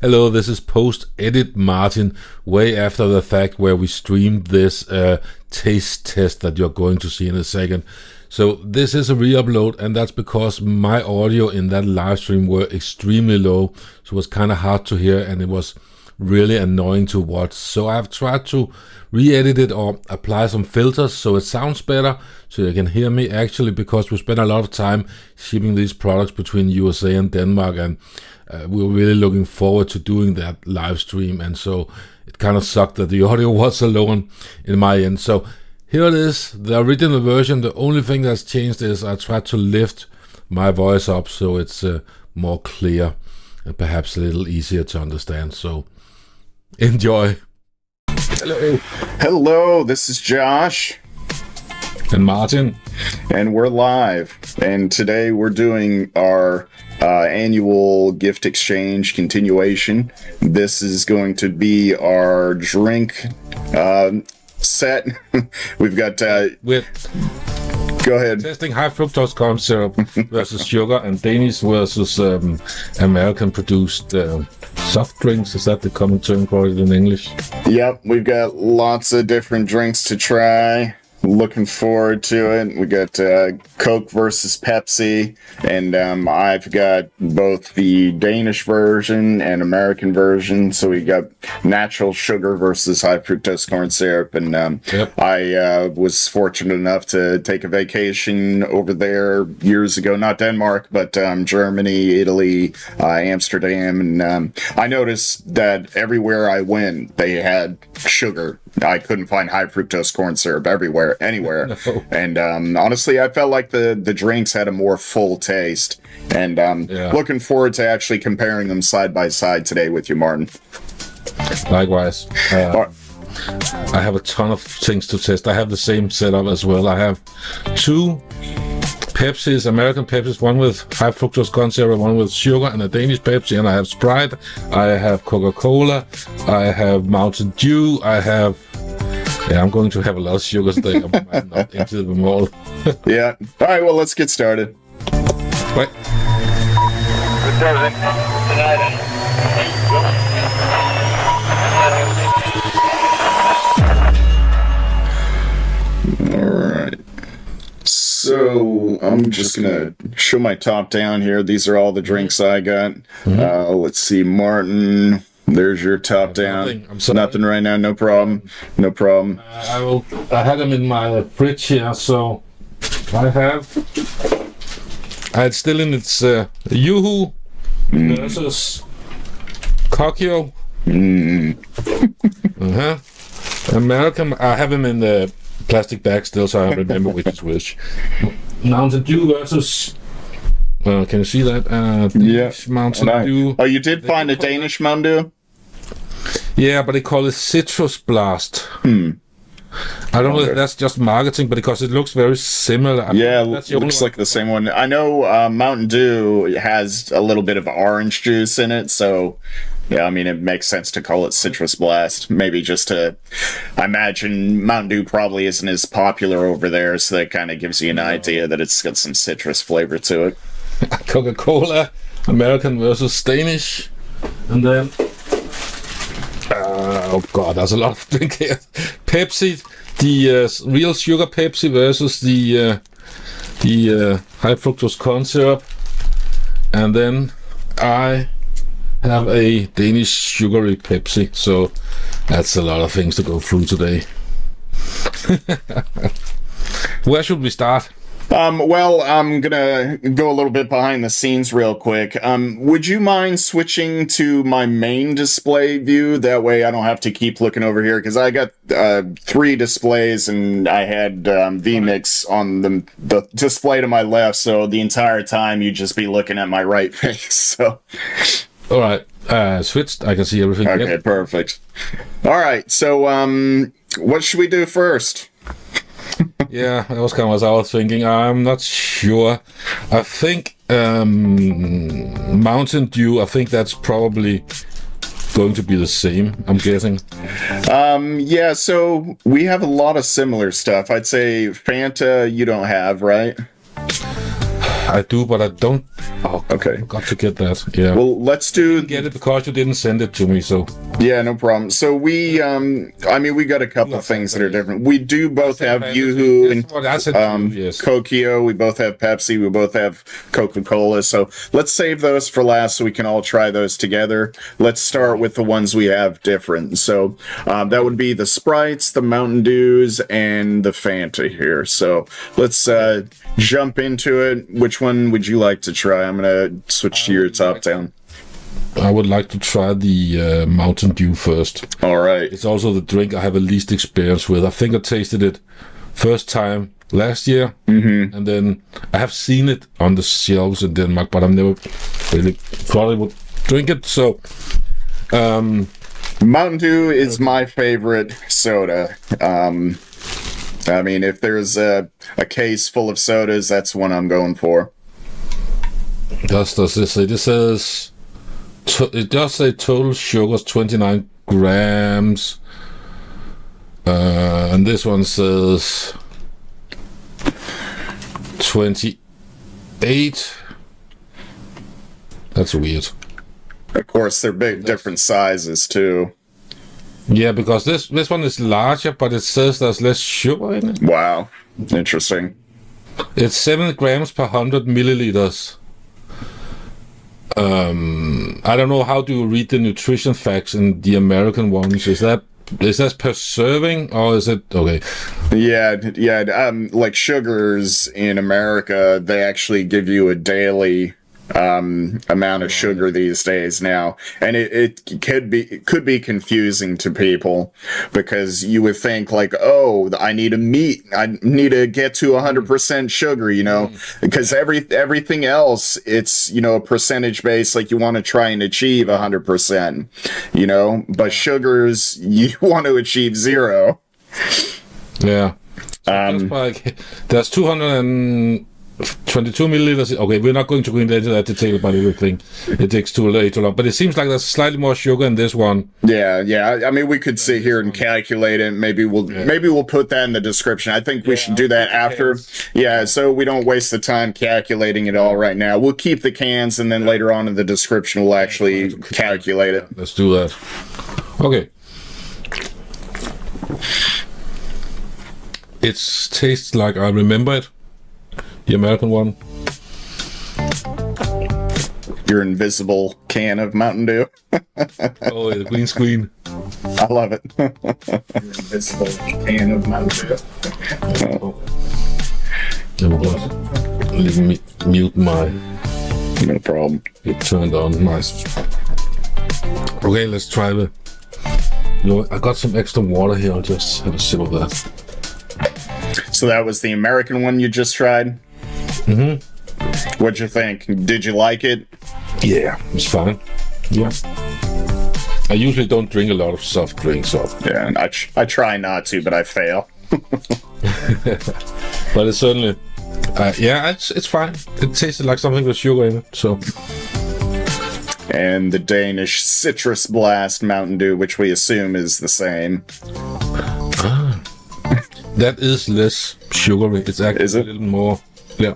Hello, this is post-edit Martin, way after the fact where we streamed this taste test that you're going to see in a second. So this is a re-upload, and that's because my audio in that live stream were extremely low, so it was kind of hard to hear, and it was really annoying to watch. So I've tried to re-edit it or apply some filters so it sounds better, so you can hear me actually, because we spent a lot of time shipping these products between USA and Denmark, and we were really looking forward to doing that live stream, and so it kind of sucked that the audio was so low in my end. So here it is, the original version. The only thing that's changed is I tried to lift my voice up so it's more clear and perhaps a little easier to understand. So enjoy. Hello, this is Josh. And Martin. And we're live. And today we're doing our annual gift exchange continuation. This is going to be our drink set. We've got... Go ahead. Testing high fructose corn syrup versus sugar, and Danish versus American-produced soft drinks. Is that the common term for it in English? Yep, we've got lots of different drinks to try. Looking forward to it. We got Coke versus Pepsi, and I've got both the Danish version and American version. So we got natural sugar versus high fructose corn syrup, and I was fortunate enough to take a vacation over there years ago. Not Denmark, but Germany, Italy, Amsterdam, and I noticed that everywhere I went, they had sugar. I couldn't find high fructose corn syrup anywhere. No. And honestly, I felt like the drinks had a more full taste. And looking forward to actually comparing them side by side today with you, Martin. Likewise. I have a ton of things to test. I have the same setup as well. I have two Pepsis, American Pepsis, one with high fructose corn syrup, one with sugar, and a Danish Pepsi, and I have Sprite, I have Coca-Cola, I have Mountain Dew, I have... Yeah, I'm going to have a lot of sugars today. I might not empty them all. Yeah. All right, well, let's get started. Bye. All right. So I'm just gonna show my top down here. These are all the drinks I got. Let's see, Martin. There's your top down. Nothing right now. No problem. No problem. I had them in my fridge here, so I had still in its Yoo-Hoo versus Cocio. American. I have them in the plastic bag still, so I remember which is which. Mountain Dew versus... can you see that? Mountain Dew. Oh, you did find a Danish Mountain Dew? Yeah, but they call it Citrus Blast. I don't know if that's just marketing, but because it looks very similar. Yeah, it looks like the same one. I know Mountain Dew has a little bit of orange juice in it, so... Yeah, I mean, it makes sense to call it Citrus Blast. Maybe just to... I imagine Mountain Dew probably isn't as popular over there, so that kind of gives you an idea that it's got some citrus flavor to it. Coca-Cola, American versus Danish. And then... oh god, there's a lot of drink here. Pepsi, the real sugar Pepsi versus the high fructose corn syrup. And then I... have a Danish sugary Pepsi, so that's a lot of things to go through today. Where should we start? Well, I'm gonna go a little bit behind the scenes real quick. Would you mind switching to my main display view? That way I don't have to keep looking over here, because I got 3 displays and I had VMix on the display to my left, so the entire time you'd just be looking at my right face, so... All right, switched. I can see everything. Okay, perfect. All right, so what should we do first? Yeah, that was kind of what I was thinking. I'm not sure. I think Mountain Dew, I think that's probably going to be the same, I'm guessing. Yeah, so we have a lot of similar stuff. I'd say Fanta you don't have, right? I do, but I don't. Oh, Okay. I got to get that. Yeah. Well, let's do. Get it because you didn't send it to me. So Yeah, no problem. So we got a couple of things that are different. We do both have Yoo-Hoo and what I said to you, yes. Cocio. We both have Pepsi. We both have Coca-Cola. So let's save those for last so we can all try those together. Let's start with the ones we have different. So that would be the Sprites, the Mountain Dews, and the Fanta here. So let's jump into it. Which one would you like to try? I'm going to switch to your top down. I would like to try the Mountain Dew first. All right. It's also the drink I have the least experience with. I think I tasted it first time last year, and then I have seen it on the shelves in Denmark, but I've never really thought I would drink it. So, Mountain Dew is my favorite soda. I mean, if there's a case full of sodas, that's one I'm going for. does this say? This says it does say total sugars 29 grams, and this one says 28. That's weird. Of course, they're big, different sizes too. Yeah, because this one is larger, but it says there's less sugar in it. Wow, interesting. It's 7 grams per 100 milliliters. I don't know, how do you read the nutrition facts in the American ones? Is that per serving, or is it okay? Yeah. Like sugars in America, they actually give you a daily amount of sugar these days now, and it could be confusing to people, because you would think like, oh, I need to get to 100% sugar, because everything else, it's a percentage base, like you want to try and achieve 100%, but sugars, you want to achieve 0. Yeah. So just like, there's 222 milliliters. Okay, we're not going to go into that detail about everything. It takes too long. But it seems like there's slightly more sugar in this one. Yeah. I mean, we could sit here and calculate it. Maybe we'll put that in the description. I think we should do that after. Yeah, so we don't waste the time calculating it all right now. We'll keep the cans, and then later on in the description, we'll actually calculate it. Let's do that. Okay. It tastes like I remember it. The American one. Your invisible can of Mountain Dew. Oh, the green screen. I love it. Your invisible can of Mountain Dew. There we go. Let me mute my... No problem. It turned on. Nice. Okay, let's try the... I got some extra water here. I'll just have a sip of that. So that was the American one you just tried? Mm-hmm. What'd you think? Did you like it? Yeah, it's fine. Yeah. I usually don't drink a lot of soft drinks, so... Yeah, and I try not to, but I fail. But it's certainly... it's fine. It tasted like something with sugar in it, so... And the Danish Citrus Blast Mountain Dew, which we assume is the same. That is less sugary. It's actually a little more... Yeah.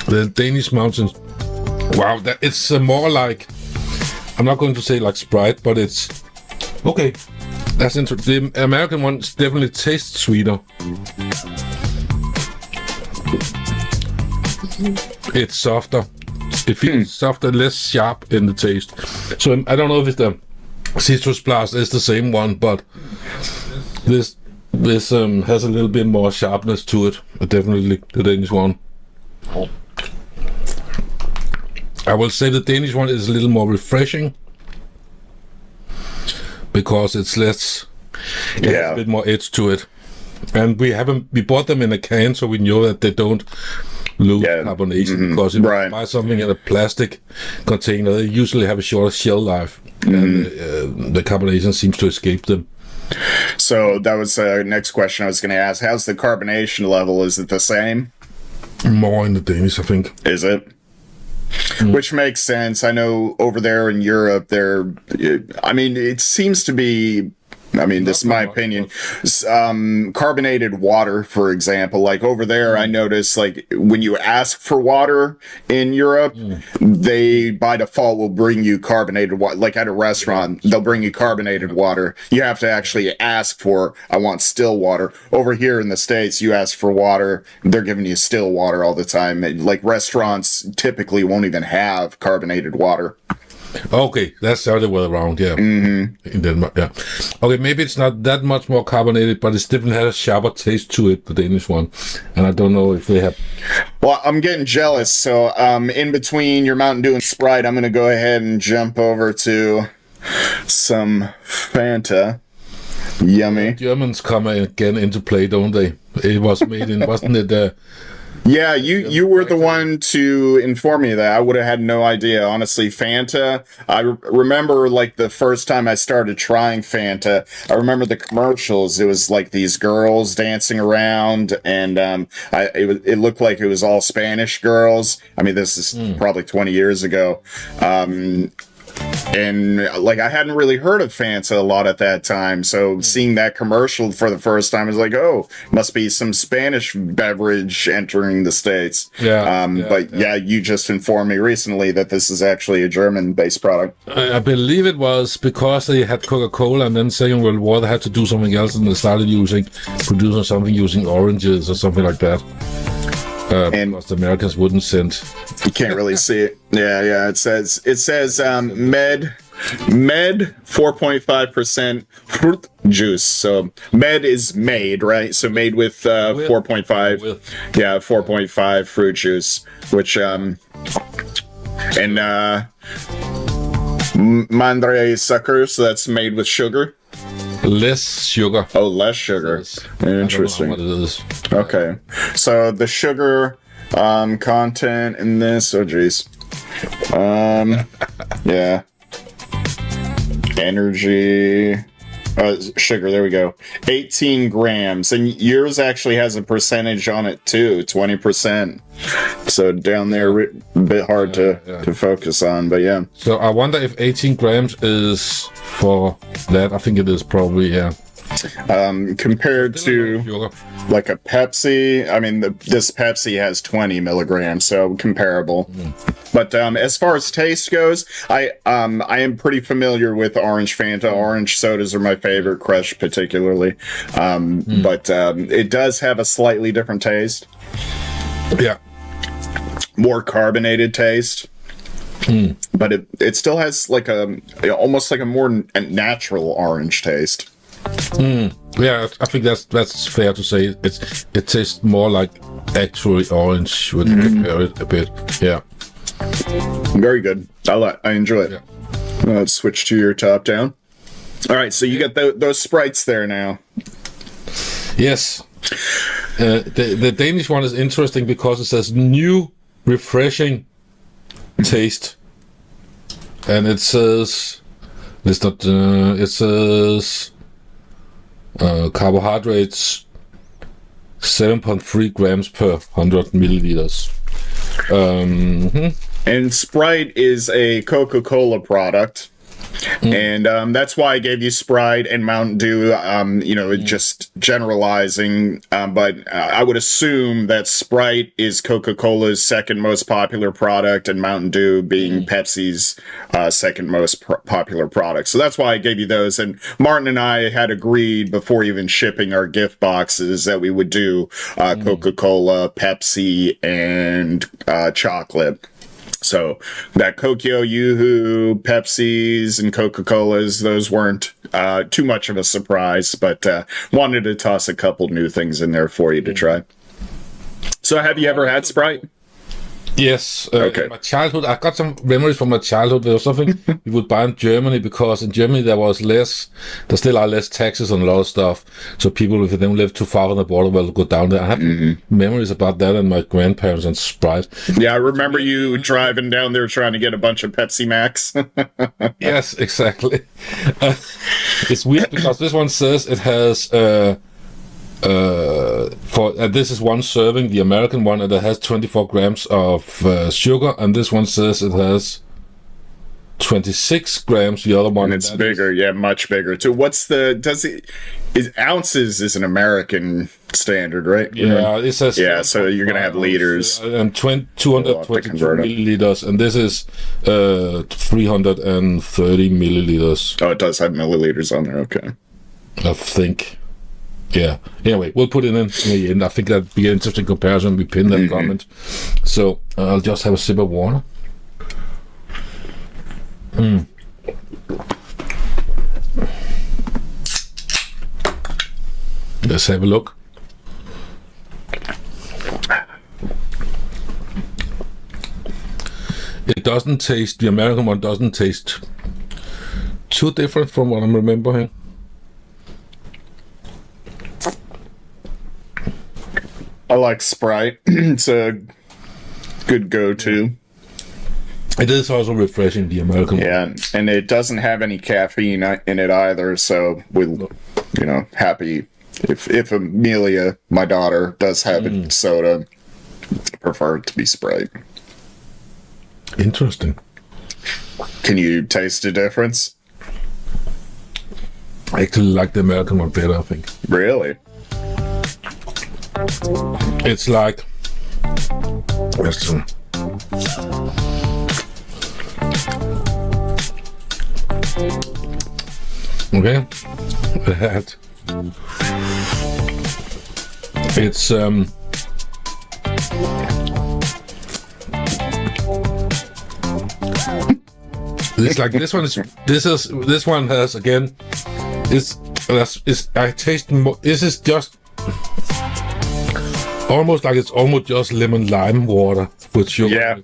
The Danish Mountain... Wow, it's more like... I'm not going to say like Sprite, but it's... Okay. That's interesting. The American one definitely tastes sweeter. It's softer. It feels softer, less sharp in the taste. So I don't know if it's the Citrus Blast is the same one, but this has a little bit more sharpness to it. Definitely the Danish one. I will say the Danish one is a little more refreshing because it's less. It has a bit more edge to it, and we bought them in a can, so we know that they don't lose carbonation, because if you buy something in a plastic container, they usually have a shorter shelf life, and the carbonation seems to escape them. So that was the next question I was going to ask. How's the carbonation level? Is it the same? More in the Danish, I think. Is it? Which makes sense. I know over there in Europe, it seems to be I mean, this is my opinion. Carbonated water, for example, like over there, I notice like when you ask for water in Europe, they by default will bring you carbonated water. Like at a restaurant, they'll bring you carbonated water. You have to actually ask for, I want still water. Over here in the States, you ask for water, they're giving you still water all the time. Like restaurants typically won't even have carbonated water. Okay, that's the other way around, yeah. In Denmark, yeah. Okay, maybe it's not that much more carbonated, but it's definitely has a sharper taste to it, the Danish one. And I don't know if they have... Well, I'm getting jealous, so in between your Mountain Dew and Sprite, I'm going to go ahead and jump over to some Fanta. Yummy. Germans come again into play, don't they? It was made in, wasn't it... Yeah, you were the one to inform me of that. I would have had no idea. Honestly, Fanta, I remember like the first time I started trying Fanta, I remember the commercials. It was like these girls dancing around, and it looked like it was all Spanish girls. I mean, this is probably 20 years ago. And like I hadn't really heard of Fanta a lot at that time, so seeing that commercial for the first time, I was like, "Oh, must be some Spanish beverage entering the States." But you just informed me recently that this is actually a German-based product. I believe it was because they had Coca-Cola, and then Second World War they had to do something else, and they started producing something using oranges or something like that. And because the Americans wouldn't send. You can't really see it. Yeah. It says med 4.5% fruit juice. So med is made, right? So made with 4.5. 4.5 fruit juice, which mandre sucker. So that's made with sugar. Less sugar. Oh, less sugar. Interesting. I don't know what it is. Okay. So the sugar content in this, oh geez. Yeah. Energy. Sugar, there we go. 18 grams. And yours actually has a percentage on it too, 20%. So down there, a bit hard to focus on, but yeah. So I wonder if 18 grams is for that. I think it is probably, yeah. Compared to like a Pepsi, I mean, this Pepsi has 20 milligrams, so comparable. But as far as taste goes, I am pretty familiar with orange Fanta. Orange sodas are my favorite, Crush particularly. But it does have a slightly different taste. Yeah. More carbonated taste. But it still has like almost like a more natural orange taste. Yeah, I think that's fair to say. It tastes more like actually orange when you compare it a bit. Yeah. Very good. I enjoy it. Yeah. Let's switch to your top down. All right, so you got those Sprites there now. Yes. The Danish one is interesting because it says new, refreshing taste, and it says carbohydrates 7.3 grams per 100 milliliters. And Sprite is a Coca-Cola product. And that's why I gave you Sprite and Mountain Dew, just generalizing. But I would assume that Sprite is Coca-Cola's second most popular product and Mountain Dew being Pepsi's second most popular product. So that's why I gave you those. And Martin and I had agreed before even shipping our gift boxes that we would do Coca-Cola, Pepsi, and chocolate. So that Cocio, Yoo-Hoo, Pepsis, and Coca-Colas, those weren't too much of a surprise, but wanted to toss a couple new things in there for you to try. So have you ever had Sprite? Yes. Okay. In my childhood, I got some memories from my childhood. There was something we would buy in Germany because in Germany there still are less taxes on a lot of stuff. So people, if they don't live too far from the border, will go down there. I have memories about that and my grandparents and Sprite. Yeah, I remember you driving down there trying to get a bunch of Pepsi Max. Yes, exactly. It's weird because this one says it has this is one serving, the American one, and it has 24 grams of sugar, and this one says it has 26 grams. The other one, and it's bigger, much bigger too. Ounces is an American standard, right? Yeah, it says so you're gonna have liters and 222 milliliters, and this is 330 milliliters. Oh, it does have milliliters on there. Okay, I think. Yeah. Anyway, we'll put it in the end. I think that'd be an interesting comparison. We pin that comment. So I'll just have a sip of water. Let's have a look. It doesn't taste, the American one doesn't taste too different from what I'm remembering. I like Sprite. It's a good go-to. It is also refreshing, the American one. Yeah, and it doesn't have any caffeine in it either, so we're, happy. If Amelia, my daughter, does have a soda, I prefer it to be Sprite. Interesting. Can you taste the difference? I actually like the American one better, I think. Really? It's like... Okay. That. It's it's like this one has again I taste more. This is just almost like it's almost just lemon lime water with sugar. Yeah,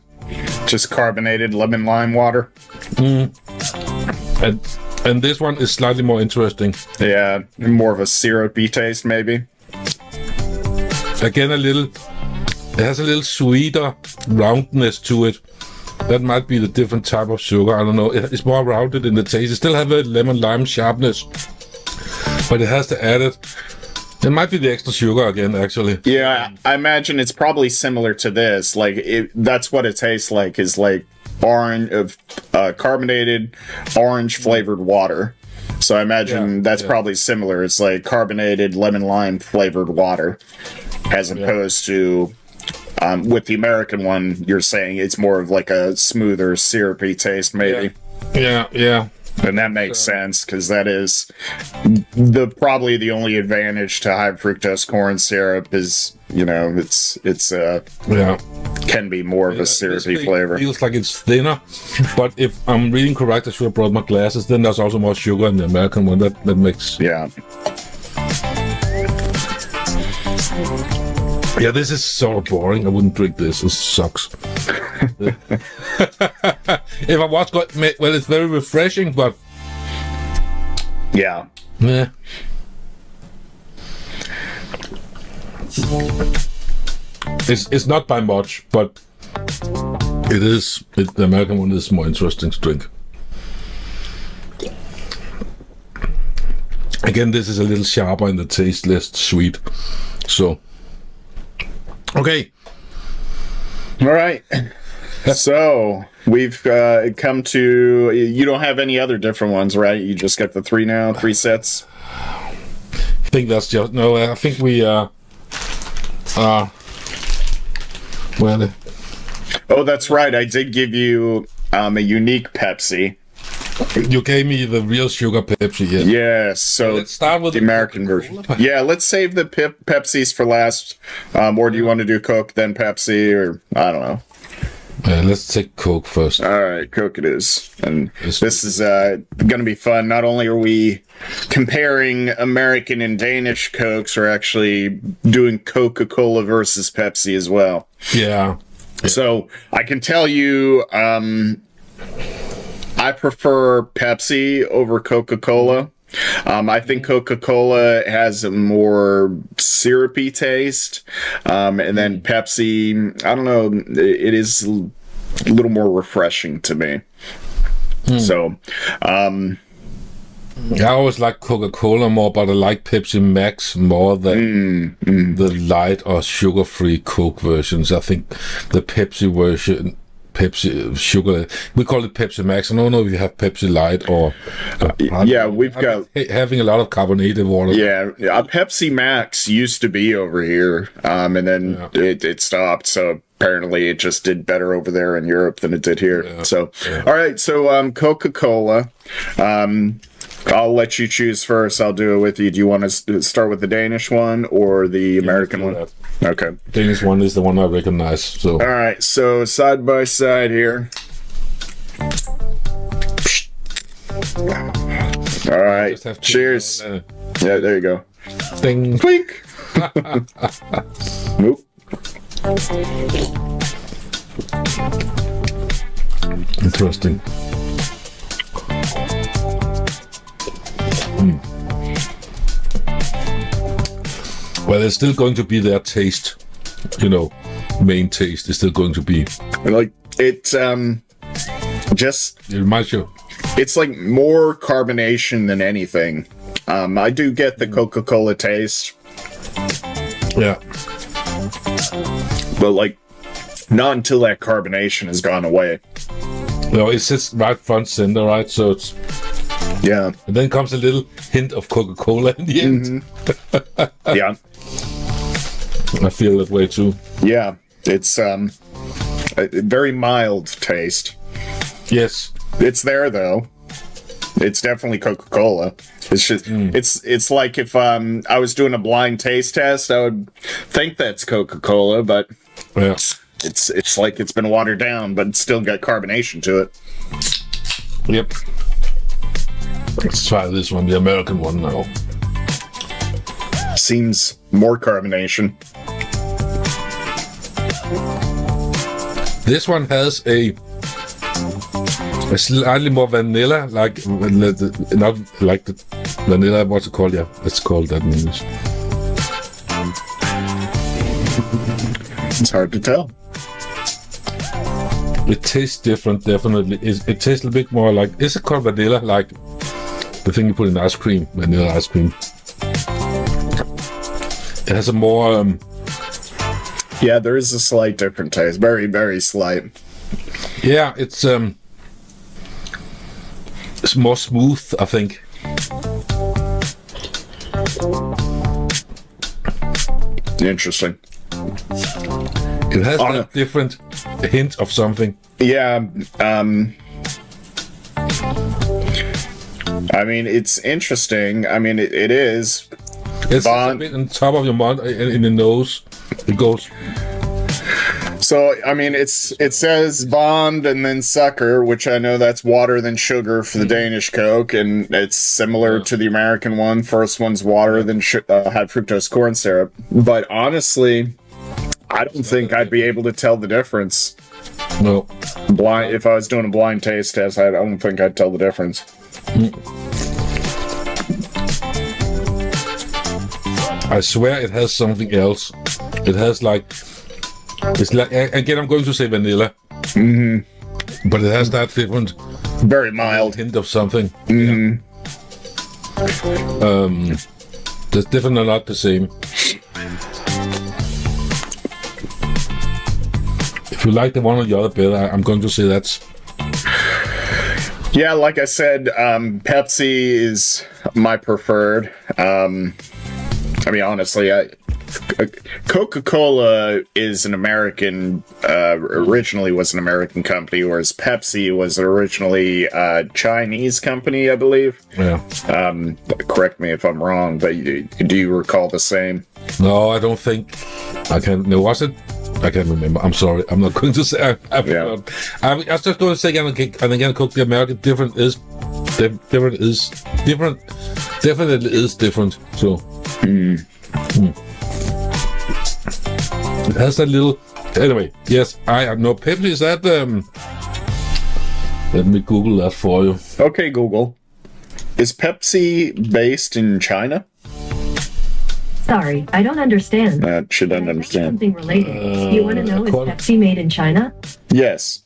just carbonated lemon lime water. And this one is slightly more interesting. Yeah, more of a syrupy taste, maybe. Again, it has a little sweeter roundness to it. That might be the different type of sugar. I don't know. It's more rounded in the taste. It still has a lemon lime sharpness, but it has the added. It might be the extra sugar again, actually. Yeah, I imagine it's probably similar to this. Like, that's what it tastes like. Is like orange, carbonated orange flavored water. So I imagine that's probably similar. It's like carbonated lemon lime flavored water, as opposed to with the American one, you're saying it's more of like a smoother, syrupy taste, maybe. Yeah. And that makes sense, because that is probably the only advantage to high fructose corn syrup is, it's can be more of a syrupy flavor. It feels like it's thinner, but if I'm reading correct, I should have brought my glasses. Then there's also more sugar in the American one. That makes Yeah, this is sort of boring. I wouldn't drink this. It sucks. If I was well, it's very refreshing, but yeah. It's not by much, but the American one is more interesting to drink. Again, this is a little sharper in the taste, less sweet. So, okay. All right. So we've come to. You don't have any other different ones, right? You just got the 3 sets. I think that's just no. I think we well. Oh, that's right. I did give you a unique Pepsi. You gave me the real sugar Pepsi, yeah. Yeah, so let's start with the American version. Yeah, let's save the Pepsis for last. Or do you want to do Coke, then Pepsi, or I don't know. Let's take Coke first. All right, Coke it is. And this is going to be fun. Not only are we comparing American and Danish Cokes, we're actually doing Coca-Cola versus Pepsi as well. Yeah. So I can tell you, I prefer Pepsi over Coca-Cola. I think Coca-Cola has a more syrupy taste. And then Pepsi, I don't know, it is a little more refreshing to me. So, I always like Coca-Cola more, but I like Pepsi Max more than the light or sugar-free Coke versions. I think the Pepsi version Pepsi sugar. We call it Pepsi Max. I don't know if you have Pepsi Light or. Yeah, we've got having a lot of carbonated water. Yeah, Pepsi Max used to be over here, and then it stopped. So apparently, it just did better over there in Europe than it did here. Yeah. So, all right. So, Coca-Cola. I'll let you choose first. I'll do it with you. Do you want to start with the Danish one or the American one? That. Okay. Danish one is the one I recognize. So. All right. So side by side here. All right. Cheers. Yeah, there you go. Ding. Clink. Nope. Interesting. Well, it's still going to be their taste, main taste is still going to be. Like it's just It reminds you. it's like more carbonation than anything. I do get the Coca-Cola taste, Yeah. but like not until that carbonation has gone away. It sits right front center, right? So it's. Yeah. And then comes a little hint of Coca-Cola in the end. Yeah. I feel that way too. Yeah. It's a very mild taste. Yes. It's there though. It's definitely Coca-Cola. It's just it's like if I was doing a blind taste test, I would think that's Coca-Cola, but Yeah. it's like it's been watered down, but it's still got carbonation to it. Yep. Let's try this one, the American one now. Seems more carbonation. This one has a slightly more vanilla, not like the vanilla. What's it called? Yeah, it's called that in English. It's hard to tell. It tastes different, definitely. It tastes a bit more like. Is it called vanilla? Like the thing you put in ice cream, vanilla ice cream. It has a more. Yeah, there is a slight different taste. Very, very slight. Yeah, it's more smooth, I think. Interesting. It has a different hint of something. Yeah. I mean, it's interesting. I mean, it is. It's a bit on top of your mouth, in the nose. It goes. So, I mean, it says Bond and then Sucker, which I know that's water then sugar for the Danish Coke, and it's similar to the American one. First one's water then High Fructose Corn Syrup. But honestly, I don't think I'd be able to tell the difference. No. If I was doing a blind taste test, I don't think I'd tell the difference. I swear it has something else. It has it's like, again, I'm going to say vanilla. Mm-hmm. But it has that different, very mild hint of something. Mm-hmm. Yeah. It's definitely not the same. If you like the one or the other better, I'm going to say that's. Yeah, like I said, Pepsi is my preferred. I mean, honestly, Coca-Cola is an American, originally was an American company, whereas Pepsi was originally a Chinese company, I believe. Yeah. Correct me if I'm wrong, but do you recall the same? No, I don't think. I can't. No, was it? I can't remember. I'm sorry. I'm not going to say. I'm just going to say again, Coke, the American different. Definitely is different. So. It has that little. Anyway, yes, I know Pepsi is that. Let me Google that for you. Okay, Google. Is Pepsi based in China? Sorry, I don't understand. She doesn't understand. Something related. You want to know, is Pepsi made in China? Yes.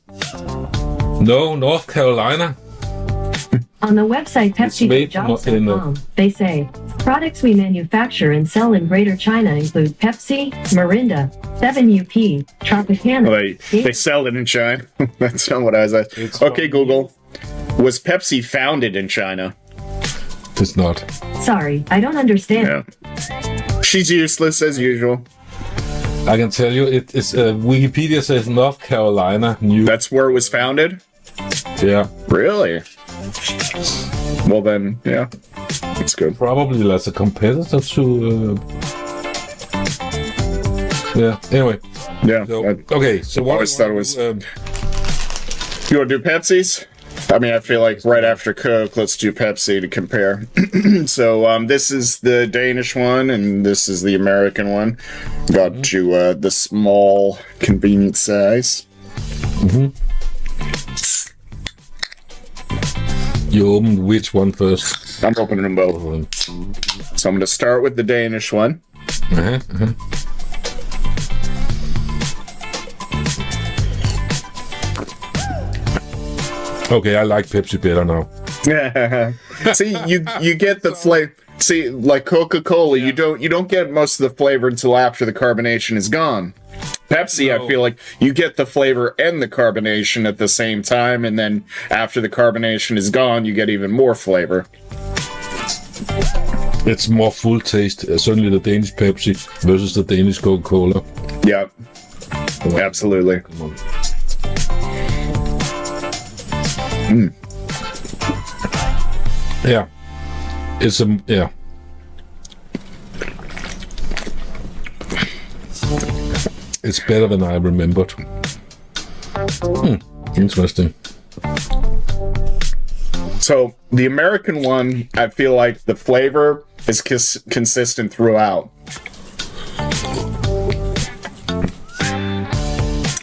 No, North Carolina. On the website made from PepsiJobs.com, they say Products we manufacture and sell in Greater China include Pepsi, Mirinda, 7UP, Tropicana. They sell it in China. That's not what I was asking. Okay, Google. Was Pepsi founded in China? It's not. Sorry, I don't understand. Yeah. She's useless as usual. I can tell you, it's Wikipedia says North Carolina. That's where it was founded? Yeah. Really? Well then, yeah. That's good. Probably as a competitor to... Yeah, anyway. Yeah. So, okay, so what... I always thought it was... You want to do Pepsis? I mean, I feel like right after Coke, let's do Pepsi to compare. So, this is the Danish one, and this is the American one. Got you the small, convenient size. You open which one first? I'm opening them both. So I'm going to start with the Danish one. Okay, I like Pepsi better now. See, you get the flavor. See, like Coca-Cola, you don't get most of the flavor until after the carbonation is gone. Pepsi, I feel like you get the flavor and the carbonation at the same time, and then after the carbonation is gone, you get even more flavor. It's more full taste, certainly the Danish Pepsi versus the Danish Coca-Cola. Yep. Absolutely. Yeah. It's a... Yeah. It's better than I remembered. Interesting. So, the American one, I feel like the flavor is consistent throughout.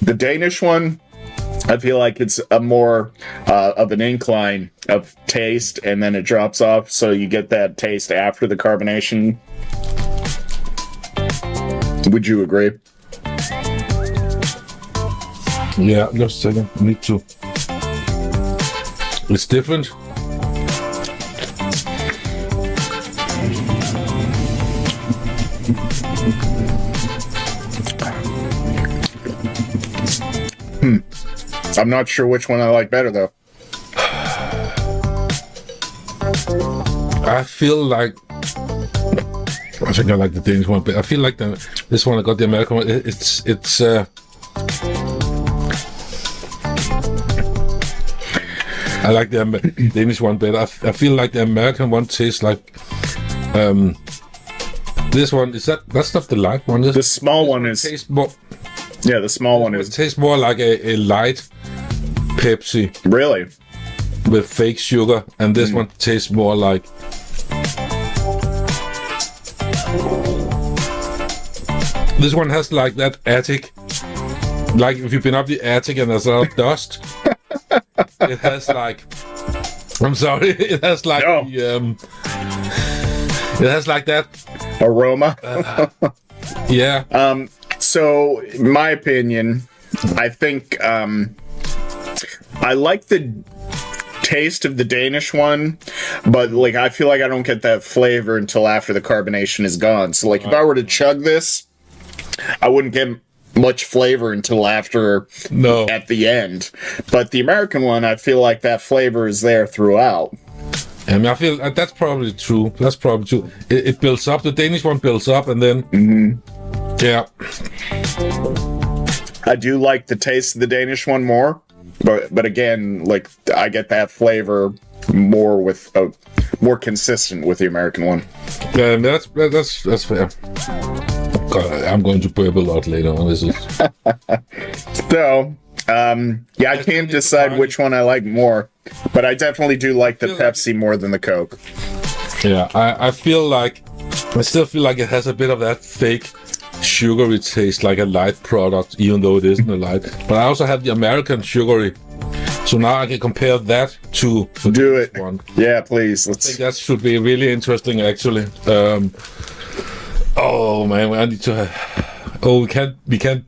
The Danish one, I feel like it's a more of an incline of taste, and then it drops off, so you get that taste after the carbonation. Would you agree? Yeah, just a second. I need to... It's different. I'm not sure which one I like better, though. I feel like... I think I like the Danish one, but I feel like this one I got the American one. It's I like the Danish one better. I feel like the American one tastes like this one. That's not the light one? The small one is... Tastes more, yeah, the small one is... It tastes more like a light Pepsi. Really? With fake sugar. And this one tastes more like... This one has like that attic. Like if you've been up the attic and there's a lot of dust. It has like... I'm sorry. It has like... No. It has like that... aroma. Yeah. So, in my opinion, I think I like the taste of the Danish one, but like I feel like I don't get that flavor until after the carbonation is gone. So, like if I were to chug this, I wouldn't get much flavor until after at the end. But the American one, I feel like that flavor is there throughout. I mean, I feel that's probably true. That's probably true. It builds up. The Danish one builds up, and then yeah. I do like the taste of the Danish one more, but again, like I get that flavor more with more consistent with the American one. Yeah, that's fair. God, I'm going to burp a lot later on. This is so. Yeah, I can't decide which one I like more, but I definitely do like the Pepsi more than the Coke. Yeah, I still feel like it has a bit of that fake sugary taste, like a light product, even though it isn't a light. But I also have the American sugary, so now I can compare that to the do it one. Yeah, please. I think that should be really interesting, actually. Oh man, I need to. We can't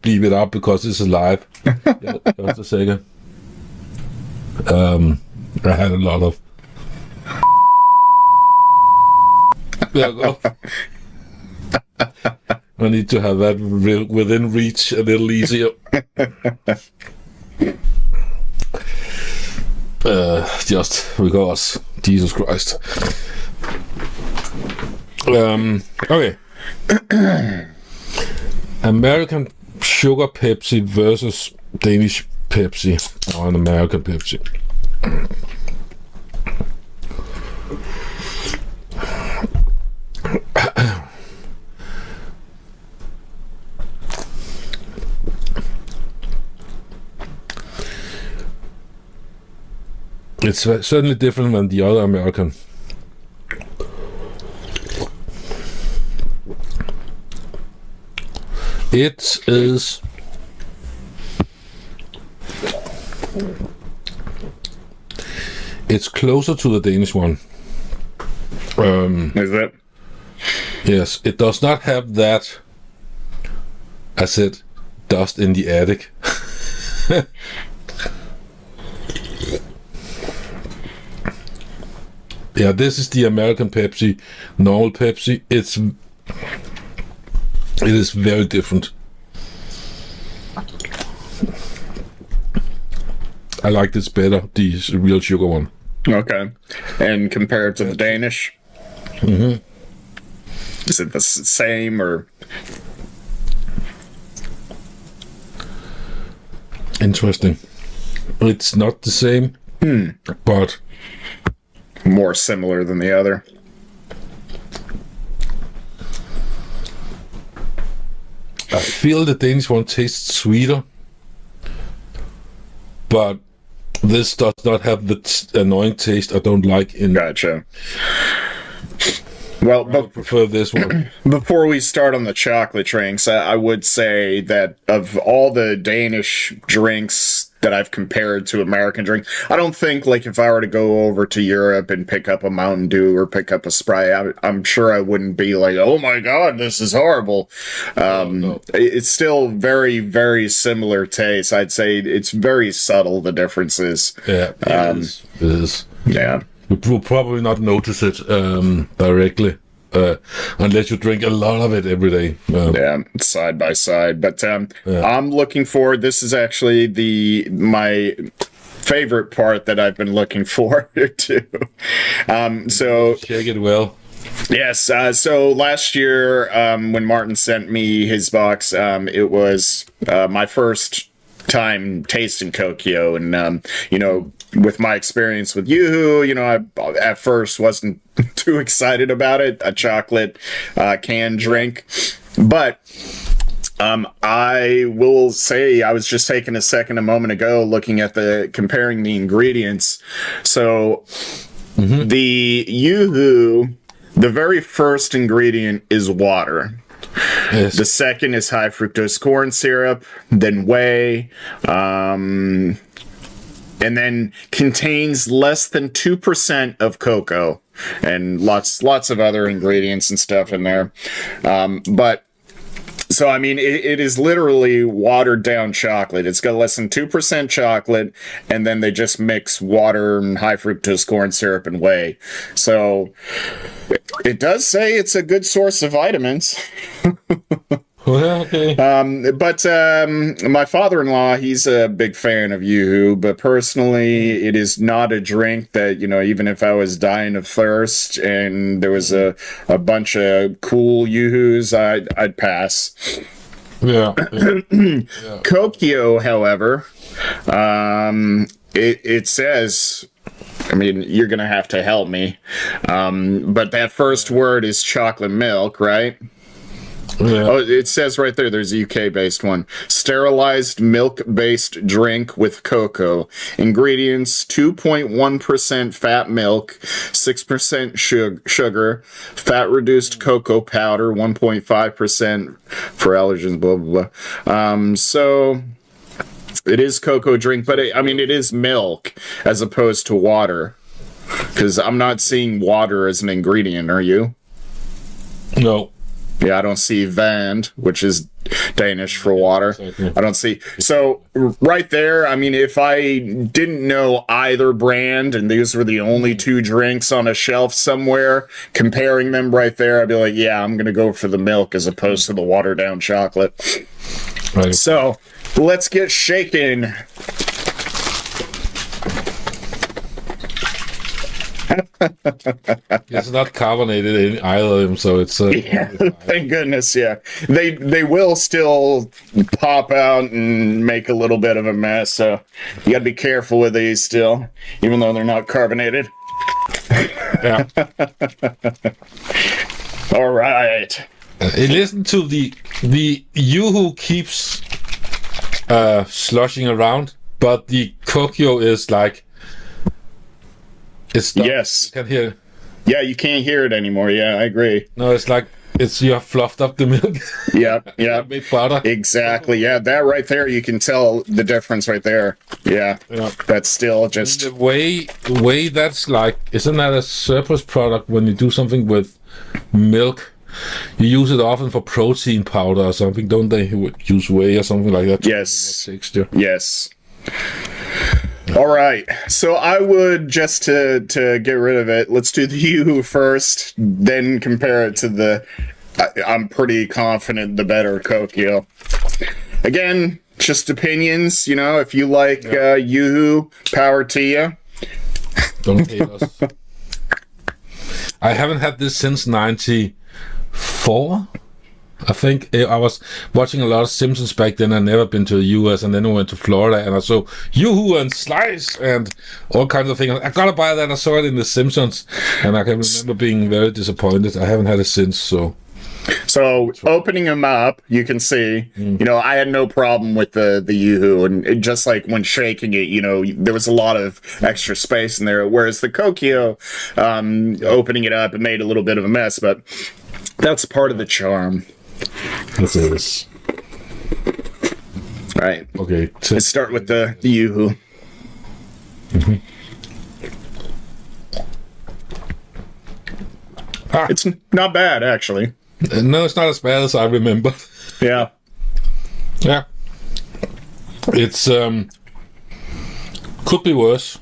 bleep it up because this is live. Yeah, just a second. I had a lot of Yeah, go. I need to have that within reach a little easier. Just because Jesus Christ. Okay. American sugar Pepsi versus Danish Pepsi, or an American Pepsi. It's certainly different than the other American. It is it's closer to the Danish one. Is it? Yes, it does not have that, I said, dust in the attic. Yeah, this is the American Pepsi, normal Pepsi. It is very different. I like this better, the real sugar one. Okay. And compared to the Danish? Mm-hmm. Is it the same or? Interesting. It's not the same, but more similar than the other? I feel the Danish one tastes sweeter, but this does not have the annoying taste I don't like in. Gotcha. Well, I prefer this one. Before we start on the chocolate drinks, I would say that of all the Danish drinks that I've compared to American drinks, I don't think, like, if I were to go over to Europe and pick up a Mountain Dew or pick up a Sprite, I'm sure I wouldn't be like, oh my God, this is horrible. No. It's still very, very similar taste. I'd say it's very subtle, the differences. Yeah, it is. Yeah. You will probably not notice it directly, unless you drink a lot of it every day. Yeah, side by side. But I'm looking forward. This is actually my favorite part that I've been looking forward to. So check it well. Yes. So last year, when Martin sent me his box, it was my first time tasting Cocio, and with my experience with Yoo-Hoo, I at first wasn't too excited about it, a chocolate canned drink, but I will say I was just taking a moment ago looking at comparing the ingredients. So the Yoo-Hoo, the very first ingredient is water. Yes. The second is high fructose corn syrup, then whey, and then contains less than 2% of cocoa, and lots of other ingredients and stuff in there. So, I mean, it is literally watered down chocolate. It's got less than 2% chocolate, and then they just mix water and high fructose corn syrup and whey. So, it does say it's a good source of vitamins. Okay. But my father-in-law, he's a big fan of Yoo-Hoo, but personally, it is not a drink that, even if I was dying of thirst and there was a bunch of cool Yoo-Hoos, I'd pass. Yeah. Cocio, however, it says, I mean, you're going to have to help me, but that first word is chocolate milk, right? Yeah. Oh, it says right there's a UK-based one. Sterilized milk-based drink with cocoa. Ingredients: 2.1% fat milk, 6% sugar, fat-reduced cocoa powder, 1.5% for allergens, blah, blah, blah. So it is cocoa drink, but it is milk as opposed to water. Because I'm not seeing water as an ingredient, are you? No. Yeah, I don't see Vand, which is Danish for water. Exactly. I don't see. So right there, I mean, if I didn't know either brand and these were the only two drinks on a shelf somewhere, comparing them right there, I'd be like, yeah, I'm going to go for the milk as opposed to the watered down chocolate. Right. So let's get shaken. It's not carbonated in either of them, so it's Yeah, thank goodness. Yeah, they will still pop out and make a little bit of a mess. So you got to be careful with these still, even though they're not carbonated. yeah. All right. Listen to the Yoo-Hoo keeps sloshing around, but the Cocio is like it's stuck. Yes. You can hear. Yeah, you can't hear it anymore. Yeah, I agree. No, it's like it's you have fluffed up the milk. Yeah, yeah. Made butter. Exactly. Yeah, that right there, you can tell the difference right there. Yeah, Yeah. that's still just. The way that's like, isn't that a surplus product when you do something with milk? You use it often for protein powder or something, don't they? Use whey or something like that. Yes. Texture. Yes. All right. So I would just to get rid of it. Let's do the Yoo-Hoo first, then compare it to the. I'm pretty confident the better Cocio. Again, just opinions. You know, if you like Yoo-Hoo, power to you. Don't hate us. I haven't had this since '94. I think I was watching a lot of Simpsons back then. I'd never been to the US, and then I went to Florida and I saw Yoo-Hoo and Slice and all kinds of things. I gotta buy that. I saw it in the Simpsons, and I can remember being very disappointed. I haven't had it since. So opening them up, you can see, you know, I had no problem with the Yoo-Hoo, and it, just like when shaking it, you know, there was a lot of extra space in there. Whereas the Cocio, opening it up, it made a little bit of a mess, but that's part of the charm. This is Right. okay. Let's start with the Yoo-Hoo. It's not bad, actually. No, it's not as bad as I remember. Yeah. Yeah, it's could be worse.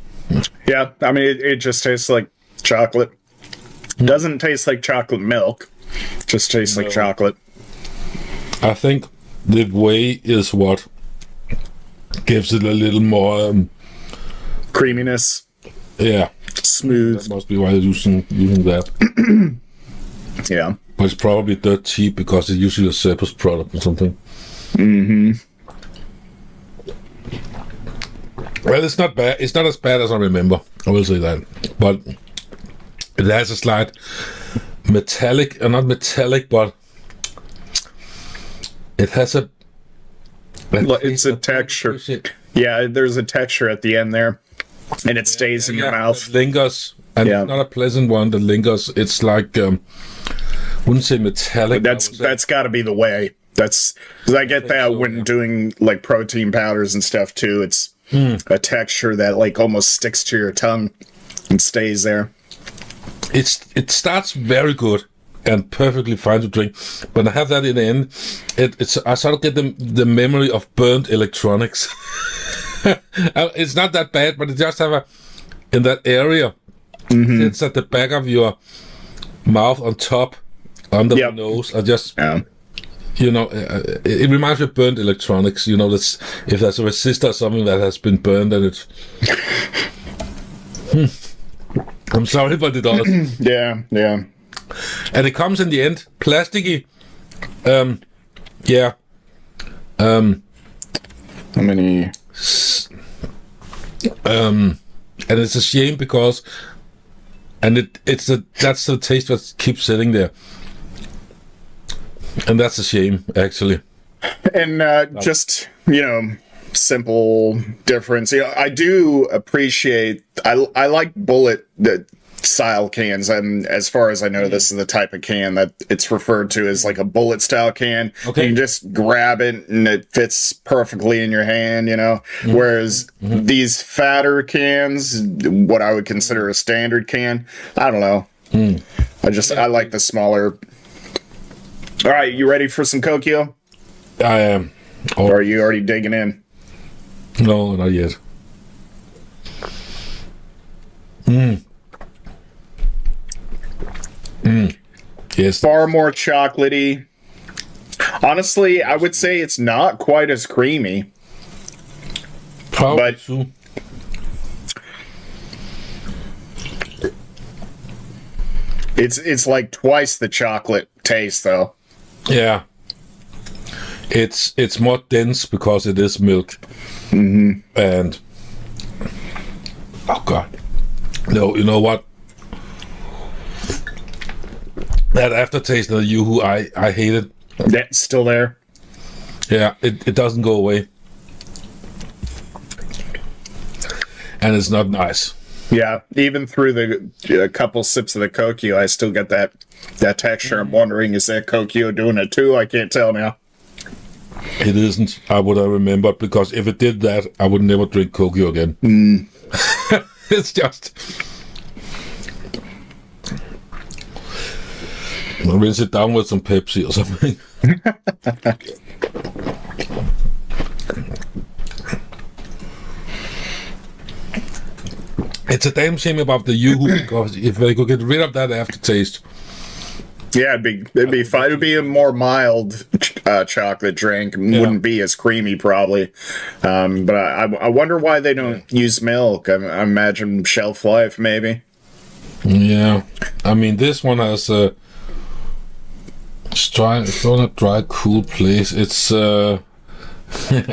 Yeah, I mean, it just tastes like chocolate. Doesn't taste like chocolate milk. Just tastes like chocolate. I think the whey is what gives it a little more. Creaminess. Yeah, Smooth. that must be why they're using that. Yeah. But it's probably dirt cheap because it's usually a surplus product or something. Well, it's not bad. It's not as bad as I remember. I will say that. But it has a slight metallic, not metallic, but it has a. It's a texture. Yeah, there's a texture at the end there. And it stays in your mouth. It lingers. And it's not a pleasant one that lingers. It's like, wouldn't say metallic. That's got to be the way. That's because I get that when doing like protein powders and stuff too. It's a texture that like almost sticks to your tongue and stays there. It starts very good and perfectly fine to drink, but I have that in the end. I sort of get the memory of burnt electronics. It's not that bad, but it just have in that area. It's at the back of your mouth on top, under the nose. You know, it reminds me of burnt electronics. You know, that's if there's a resistor or something that has been burned, and it's. I'm sorry, but it does. Yeah. And it comes in the end plasticky. How many? And it's a shame because, that's the taste that keeps sitting there, and that's a shame actually. And just, you know, simple difference. You know, I do appreciate. I like bullet style cans, and as far as I know, this is the type of can that it's referred to as like a bullet style can. Okay. You can just grab it and it fits perfectly in your hand, you know. Whereas these fatter cans, what I would consider a standard can, I don't know. I like the smaller. All right, you ready for some Cocio? I am. Or are you already digging in? No, not yet. Yes. Far more chocolatey. Honestly, I would say it's not quite as creamy. Probably But- too. It's like twice the chocolate taste, though. Yeah. It's more dense because it is milk. And oh god. No, you know what? That aftertaste of the Yoo-Hoo, I hate it. That's still there. Yeah, it doesn't go away. And it's not nice. Yeah, even through the couple sips of the Cocio, I still get that texture. I'm wondering, is that Cocio doing it too? I can't tell now. It isn't. I would have remembered, because if it did that, I would never drink Cocio again. It's just... I'll rinse it down with some Pepsi or something. It's a damn shame about the Yoo-Hoo, because if they could get rid of that aftertaste. Yeah, it'd be fine. It'd be a more mild chocolate drink. Wouldn't be as creamy, probably. But I wonder why they don't use milk. I imagine shelf life, maybe. Yeah, I mean, this one has it's not a dry, cool place. It's I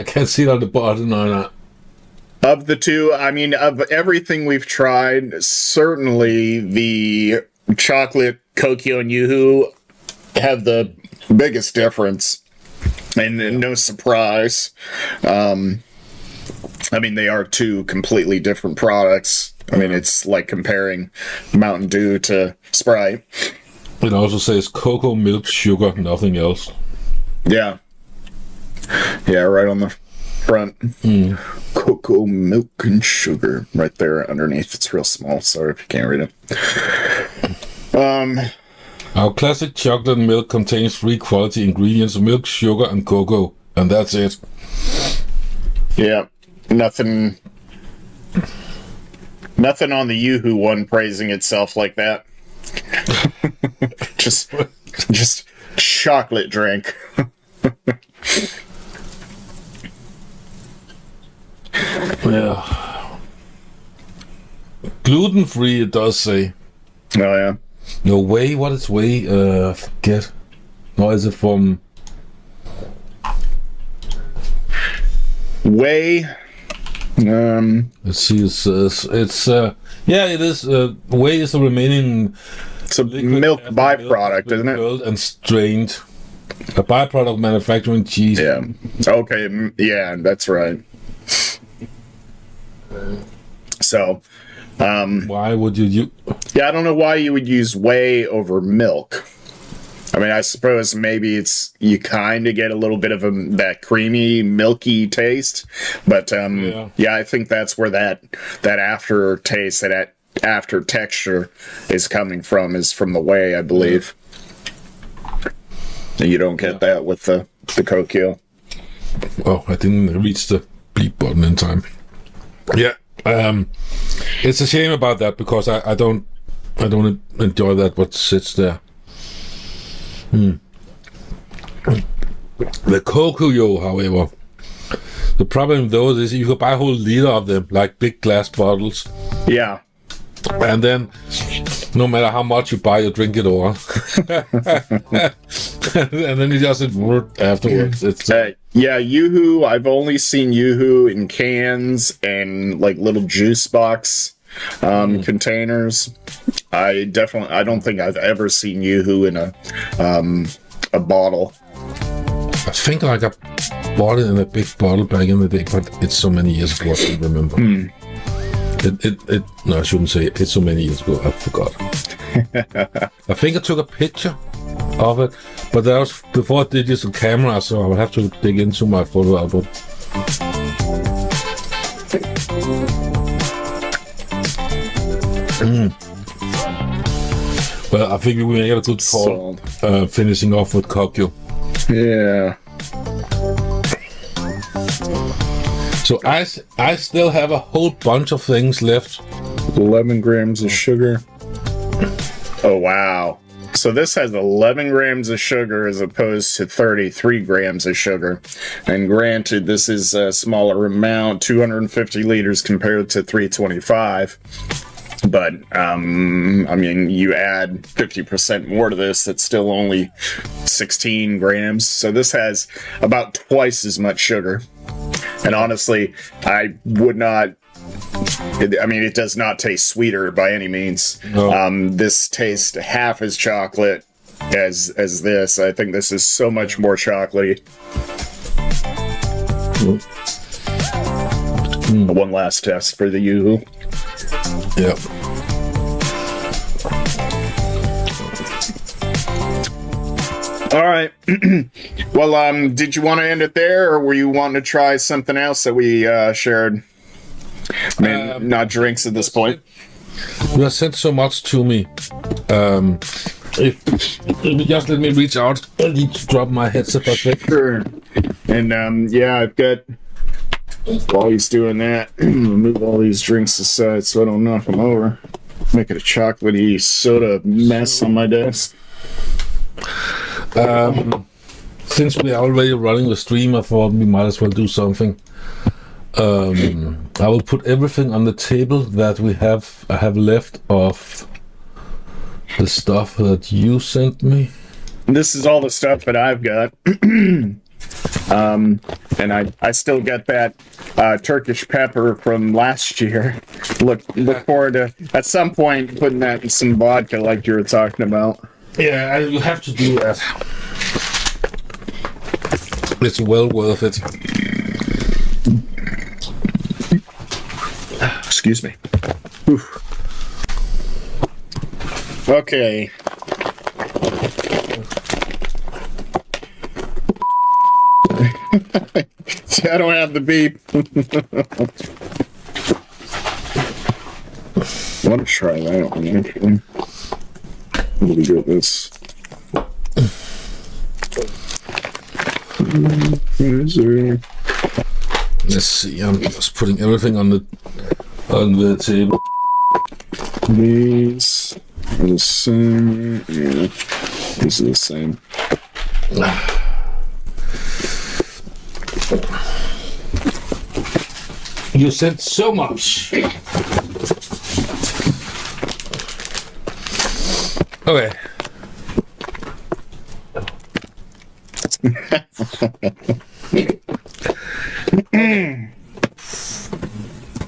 can't see it on the bottom. No. Of the two, I mean, of everything we've tried, certainly the chocolate Cocio and Yoo-Hoo have the biggest difference. And no surprise. I mean, they are two completely different products. I mean, it's like comparing Mountain Dew to Sprite. It also says cocoa, milk, sugar, nothing else. Yeah. Yeah, right on the front. Cocoa, milk, and sugar. Right there underneath. It's real small. Sorry if you can't read it. Our classic chocolate milk contains 3 quality ingredients: milk, sugar, and cocoa. And that's it. Yeah. Nothing on the Yoo-Hoo one praising itself like that. just chocolate drink. Yeah. Gluten-free, it does say. Oh, yeah. No, whey? What is whey? Forget. No, is it from... Whey. Let's see, it says... It's, yeah, it is. Whey is the remaining... It's a milk byproduct, isn't it? Curled and strained. A byproduct of manufacturing cheese. Yeah. Okay. Yeah, that's right. So, Why would you... yeah, I don't know why you would use whey over milk. I mean, I suppose maybe it's you kind of get a little bit of that creamy, milky taste, but yeah, I think that's where that aftertaste, that after texture is coming from, is from the whey, I believe. And you don't get that with the Cocio. Oh, I didn't reach the bleep button in time. Yeah, it's a shame about that, because I don't enjoy that what sits there. The Cocio, however, the problem with those is you could buy a whole liter of them, like big glass bottles, Yeah. and then no matter how much you buy, you drink it all, and then you just afterwards. It's Yeah, Yoo-Hoo, I've only seen Yoo-Hoo in cans and like little juice box containers. I don't think I've ever seen Yoo-Hoo in a bottle. I think like I bought it in a big bottle back in the day, but it's so many years ago I can't remember. No, I shouldn't say it. It's so many years ago, I forgot. I think I took a picture of it, but that was before digital camera, so I would have to dig into my photo album. Well, I think we made a good call finishing off with Cocio. Yeah. So I still have a whole bunch of things left. 11 grams of sugar. Oh, wow. So this has 11 grams of sugar as opposed to 33 grams of sugar. And granted, this is a smaller amount, 250 liters compared to 325. But, I mean, you add 50% more to this, that's still only 16 grams. So this has about twice as much sugar. And honestly, I would not... I mean, it does not taste sweeter by any means. No. This tastes half as chocolate as this. I think this is so much more chocolatey. One last test for the Yoo-Hoo. Yep. All right. Well, did you want to end it there, or were you wanting to try something else that we shared? I mean, not drinks at this point. You have said so much to me. If you just let me reach out, I need to drop my headset a bit. Sure. And yeah, I've got. While he's doing that, move all these drinks aside so I don't knock them over. Make it a chocolatey soda mess on my desk. Since we are already running the stream, I thought we might as well do something. I will put everything on the table that I have left of the stuff that you sent me. This is all the stuff that I've got. And I still get that Turkish pepper from last year. Look forward to at some point putting that in some vodka like you were talking about. Yeah, you have to do that. It's well worth it. Excuse me. Oof. Okay. See, I don't have the beep. I want to try that one actually. Let me get this. Let's see. I'm just putting everything on the table. These are the same. Yeah, these are the same. You said so much. Okay.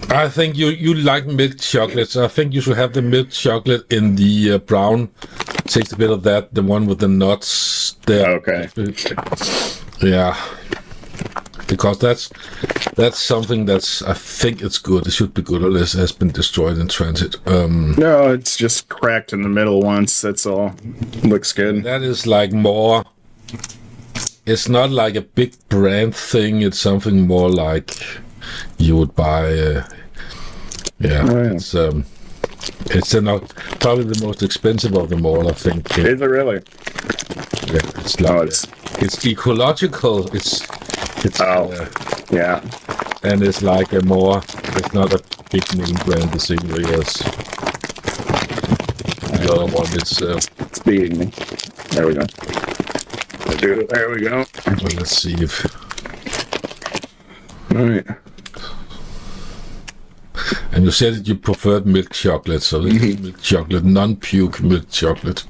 I think you like milk chocolate, so I think you should have the milk chocolate in the brown. Takes a bit of that, the one with the nuts there. Okay. Yeah. Because that's something that's, I think it's good. It should be good, unless it has been destroyed in transit. No, it's just cracked in the middle once. That's all. Looks good. That is like more. It's not like a big brand thing. It's something more like you would buy. Yeah, Oh, yeah. it's not probably the most expensive of them all. I think. Is it really? Yeah, it's like it's ecological. It's Yeah. and it's like a more. It's not a big name brand the same way as the other one. It's beating me. There we go. There we go. Well, let's see if. All right. And you said that you preferred milk chocolate, so this is milk chocolate, non-puke milk chocolate.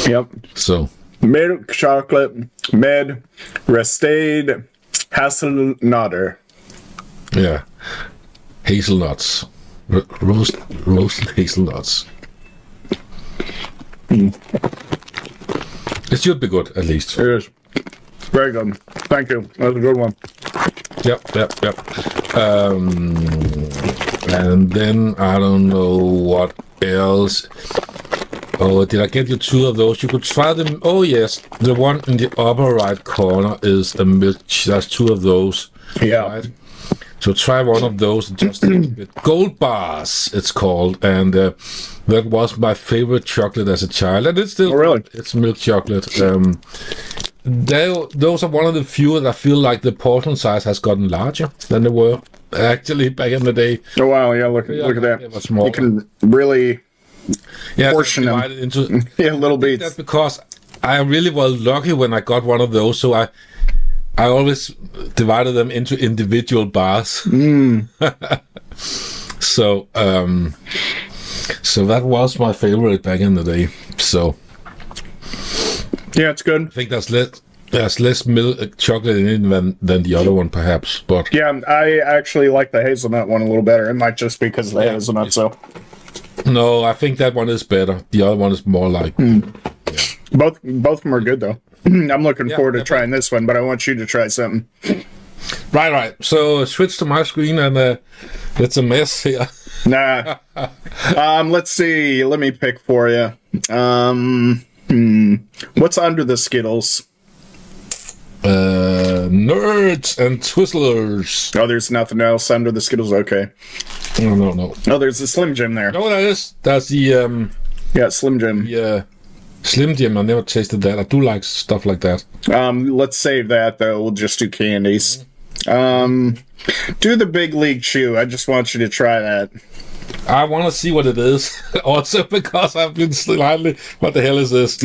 Yep. So. Milk chocolate, med, rested, hazelnutter. Yeah. Hazelnuts. Roasted hazelnuts. It should be good, at least. It is. Very good. Thank you. That was a good one. Yep. And then, I don't know what else. Oh, did I get you two of those? You could try them. Oh, yes. The one in the upper right corner is a milk. There's two of those. Yeah. Right? So try one of those. Just a little bit. Gold bars, it's called. And that was my favorite chocolate as a child. And it's still. Oh, really? It's milk chocolate. those are one of the few that I feel like the portion size has gotten larger than they were actually back in the day. Oh wow, yeah, look at that. It was smaller. You can really portion them. Divide it into Yeah, little I think beats. that's because I really was lucky when I got one of those, so I always divided them into individual bars. So so that was my favorite back in the day. So Yeah, it's good. I think there's less milk chocolate in it than the other one, perhaps. But Yeah, I actually like the hazelnut one a little better. It might just be because of the hazelnut. So no, I think that one is better. The other one is more like both of them are good though. I'm looking forward to trying this one, but I want you to try something. right. So switch to my screen, and it's a mess here. Nah. Let's see. Let me pick for you. What's under the Skittles? Nerds and Twizzlers. Oh, there's nothing else under the Skittles. Okay. No. Oh, there's a Slim Jim there. No, that's the Yeah, Slim Jim. Slim Jim. I never tasted that. I do like stuff like that. Let's save that though. We'll just do candies. Do the Big League Chew. I just want you to try that. I want to see what it is. Also because I've been slightly, what the hell is this?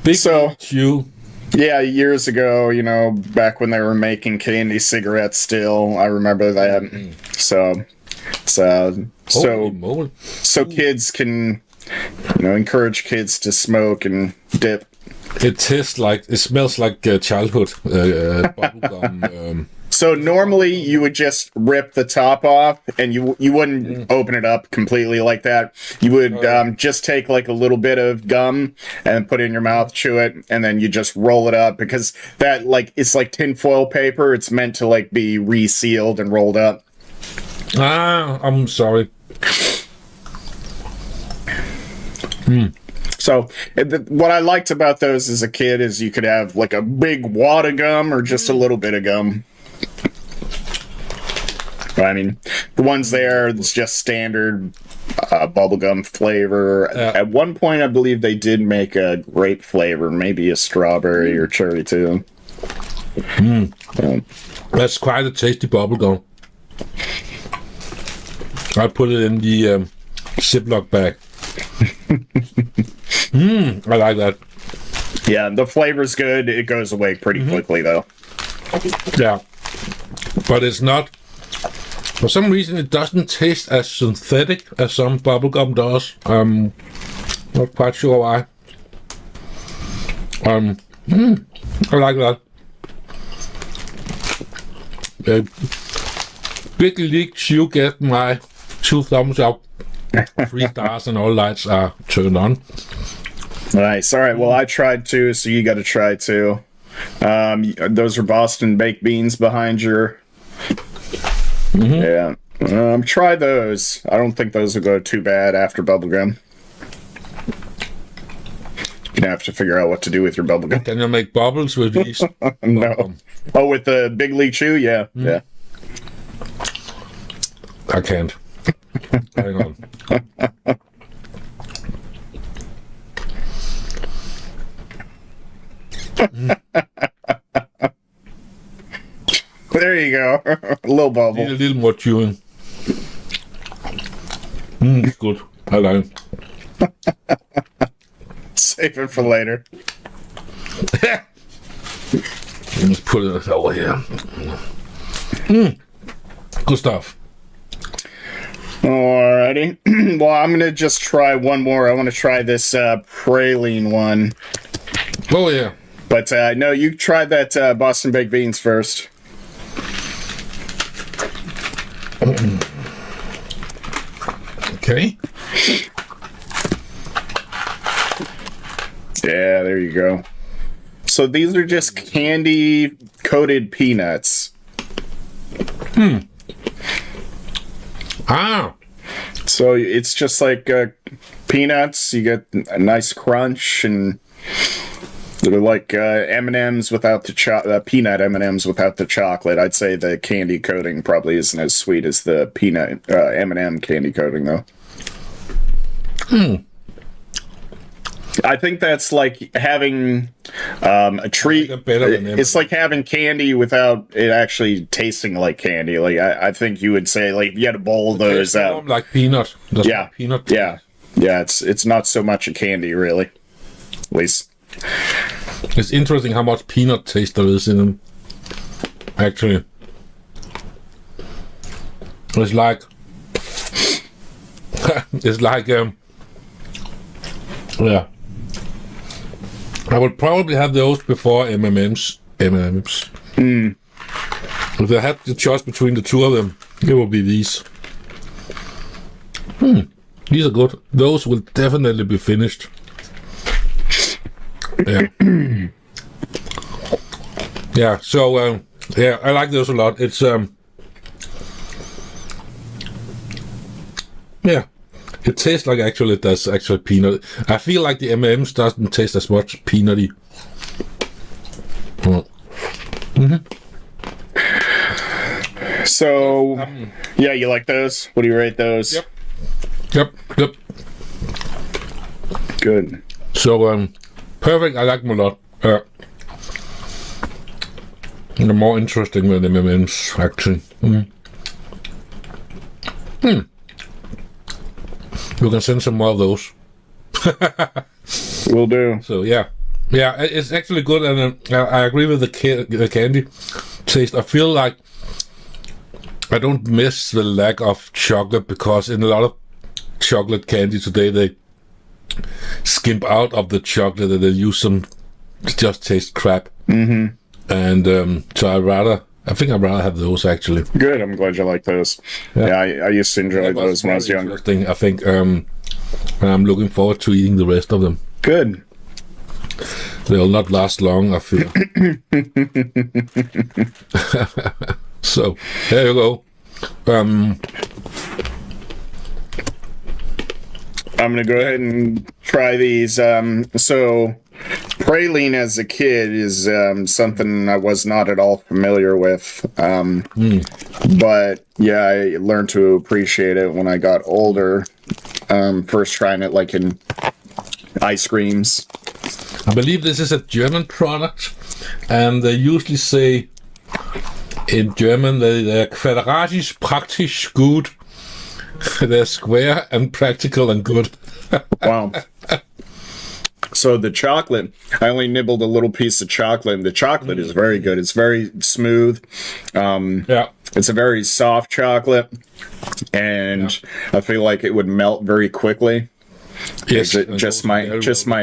Big Chew. Yeah, years ago, you know, back when they were making candy cigarettes still, I remember that. So kids can, you know, encourage kids to smoke and dip. It smells like childhood bubblegum. So normally you would just rip the top off, and you wouldn't open it up completely like that. You would just take like a little bit of gum and put it in your mouth, chew it, and then you just roll it up, because that it's like tinfoil paper. It's meant to like be resealed and rolled up. I'm sorry. So what I liked about those as a kid is you could have like a big wad of gum or just a little bit of gum. I mean, the ones there, it's just standard bubblegum flavor. At one point, I believe they did make a grape flavor, maybe a strawberry or cherry too. That's quite a tasty bubblegum. I put it in the Ziploc bag. I like that. Yeah, the flavor's good. It goes away pretty quickly, though. Yeah. But it's not... For some reason, it doesn't taste as synthetic as some bubblegum does. Not quite sure why. I like that. Big League Chew get my 2 thumbs up. 3 stars and all lights are turned on. Nice. All right. Well, I tried too, so you got to try too. Those are Boston baked beans behind your. Yeah. Try those. I don't think those will go too bad after bubblegum. You're gonna have to figure out what to do with your bubblegum. Can you make bubbles with these? No. Oh, with the Big League Chew? Yeah. Yeah. I can't. Hang on. There you go. A little bubble. Need a little more chewing. It's good. I like it. Save it for later. Let's put it over here. Good stuff. Alrighty. Well, I'm going to just try one more. I want to try this praline one. Oh, yeah. But no, you tried that Boston baked beans first. Okay. Yeah, there you go. So these are just candy coated peanuts. So it's just like peanuts. You get a nice crunch, and they're like M&Ms without the peanut M&Ms without the chocolate. I'd say the candy coating probably isn't as sweet as the peanut M&M candy coating, though. I think that's like having a treat. It's like having candy without it actually tasting like candy. Like I think you would say like you had a bowl of those out. Like peanut. Yeah, peanut. Yeah. It's not so much a candy really. At least it's interesting how much peanut taste there is in them. Actually, it's like yeah. I would probably have those before M&Ms. If I had the choice between the two of them, it would be these. These are good. Those will definitely be finished. Yeah. Yeah. So yeah, I like those a lot. It's yeah. It tastes like it does actually peanut. I feel like the M&Ms doesn't taste as much peanutty. So, yeah, you like those? What do you rate those? Yep. Good. So, perfect. I like them a lot. They're more interesting than M&Ms, actually. You can send some more of those. Will do. So yeah, it's actually good, and I agree with the candy taste. I feel like I don't miss the lack of chocolate, because in a lot of chocolate candy today they skimp out of the chocolate and they use some just taste crap. And so I think I'd rather have those actually. Good. I'm glad you like those. Yeah, I used to enjoy those when I was younger. I think and I'm looking forward to eating the rest of them. Good. They'll not last long, I feel. So there you go. I'm gonna go ahead and try these. So praline as a kid is something I was not at all familiar with. But yeah, I learned to appreciate it when I got older. First trying it like in ice creams. I believe this is a German product, and they usually say in German they're quadratisch, praktisch, gut. They're square and practical and good. Wow. So the chocolate, I only nibbled a little piece of chocolate, and the chocolate is very good. It's very smooth. Yeah. It's a very soft chocolate, and I feel like it would melt very quickly. Yes, just my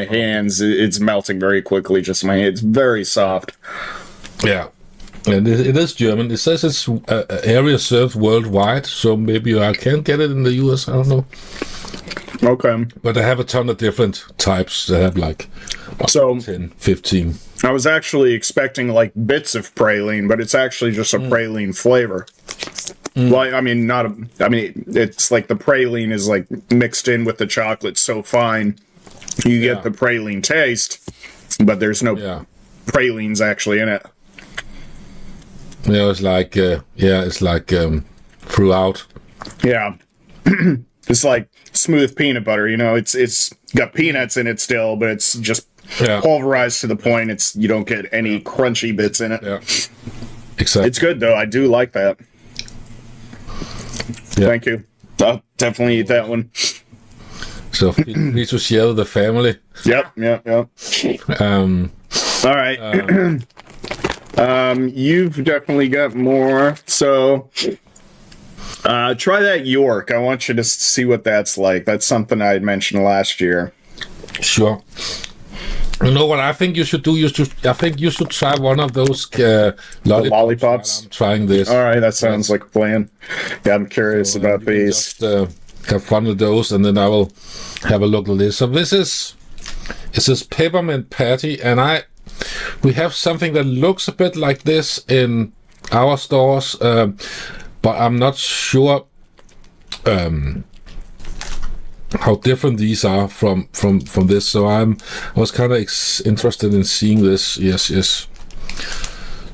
hands, it's melting very quickly. Just my hands, it's very soft. Yeah. And it is German. It says it's area served worldwide, so maybe I can get it in the US. I don't know. Okay. But I have a ton of different types that have like 10, 15. I was actually expecting like bits of praline, but it's actually just a praline flavor. Well, I mean, it's like the praline is like mixed in with the chocolate so fine. You get the praline taste, but there's no pralines actually in it. Yeah, it's like throughout. Yeah. It's like smooth peanut butter, it's got peanuts in it still, but it's just pulverized to the point you don't get any crunchy bits in it. Yeah. Exactly. It's good though. I do like that. Yeah. Thank you. I'll definitely eat that one. So feel free to share with the family. Yep. All right. You've definitely got more. So try that York. I want you to see what that's like. That's something I had mentioned last year. Sure. You know what I think you should do? I think you should try one of those lollipops. I'm trying this. All right, that sounds like a plan. Yeah, I'm curious about these. Just, have fun with those, and then I will have a look at this. So this is peppermint patty, and we have something that looks a bit like this in our stores, but I'm not sure how different these are from this. So I was kind of interested in seeing this. Yes.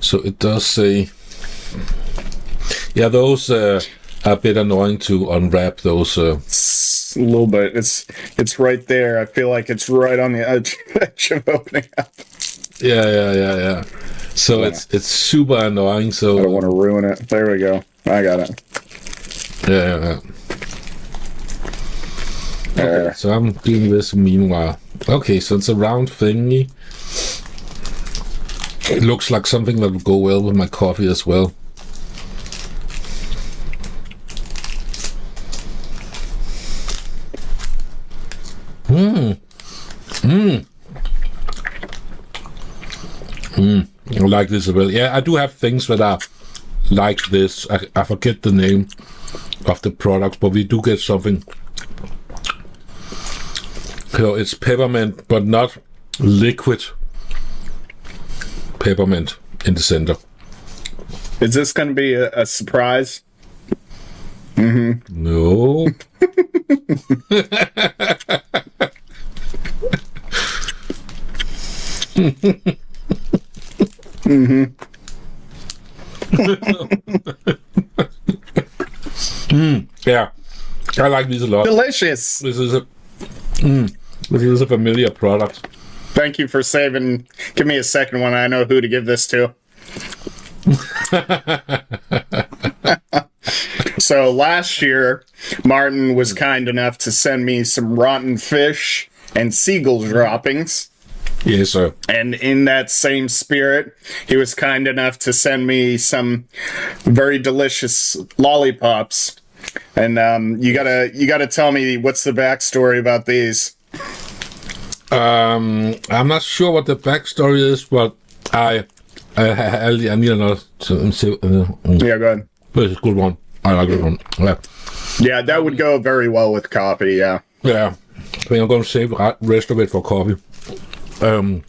So it does say, those are a bit annoying to unwrap those. just a little bit. It's right there. I feel like it's right on the edge of opening up. Yeah. So it's super annoying. So I don't want to ruin it. There we go. I got it. Yeah. Okay, so I'm doing this meanwhile. Okay, so it's a round thingy. It looks like something that would go well with my coffee as well. I like this as well. Yeah, I do have things that are like this. I forget the name of the products, but we do get something. So it's peppermint, but not liquid peppermint in the center. Is this going to be a surprise? No. Yeah, I like these a lot. Delicious. This is a familiar product. Thank you for saving. Give me a second when I know who to give this to. So last year, Martin was kind enough to send me some rotten fish and seagull droppings. Yes, sir. And in that same spirit, he was kind enough to send me some very delicious lollipops. And you gotta tell me what's the backstory about these. I'm not sure what the backstory is, but I need another. Yeah, go ahead. This is a good one. I like this one. Yeah, that would go very well with coffee. Yeah. Yeah. I think I'm going to save the rest of it for coffee. All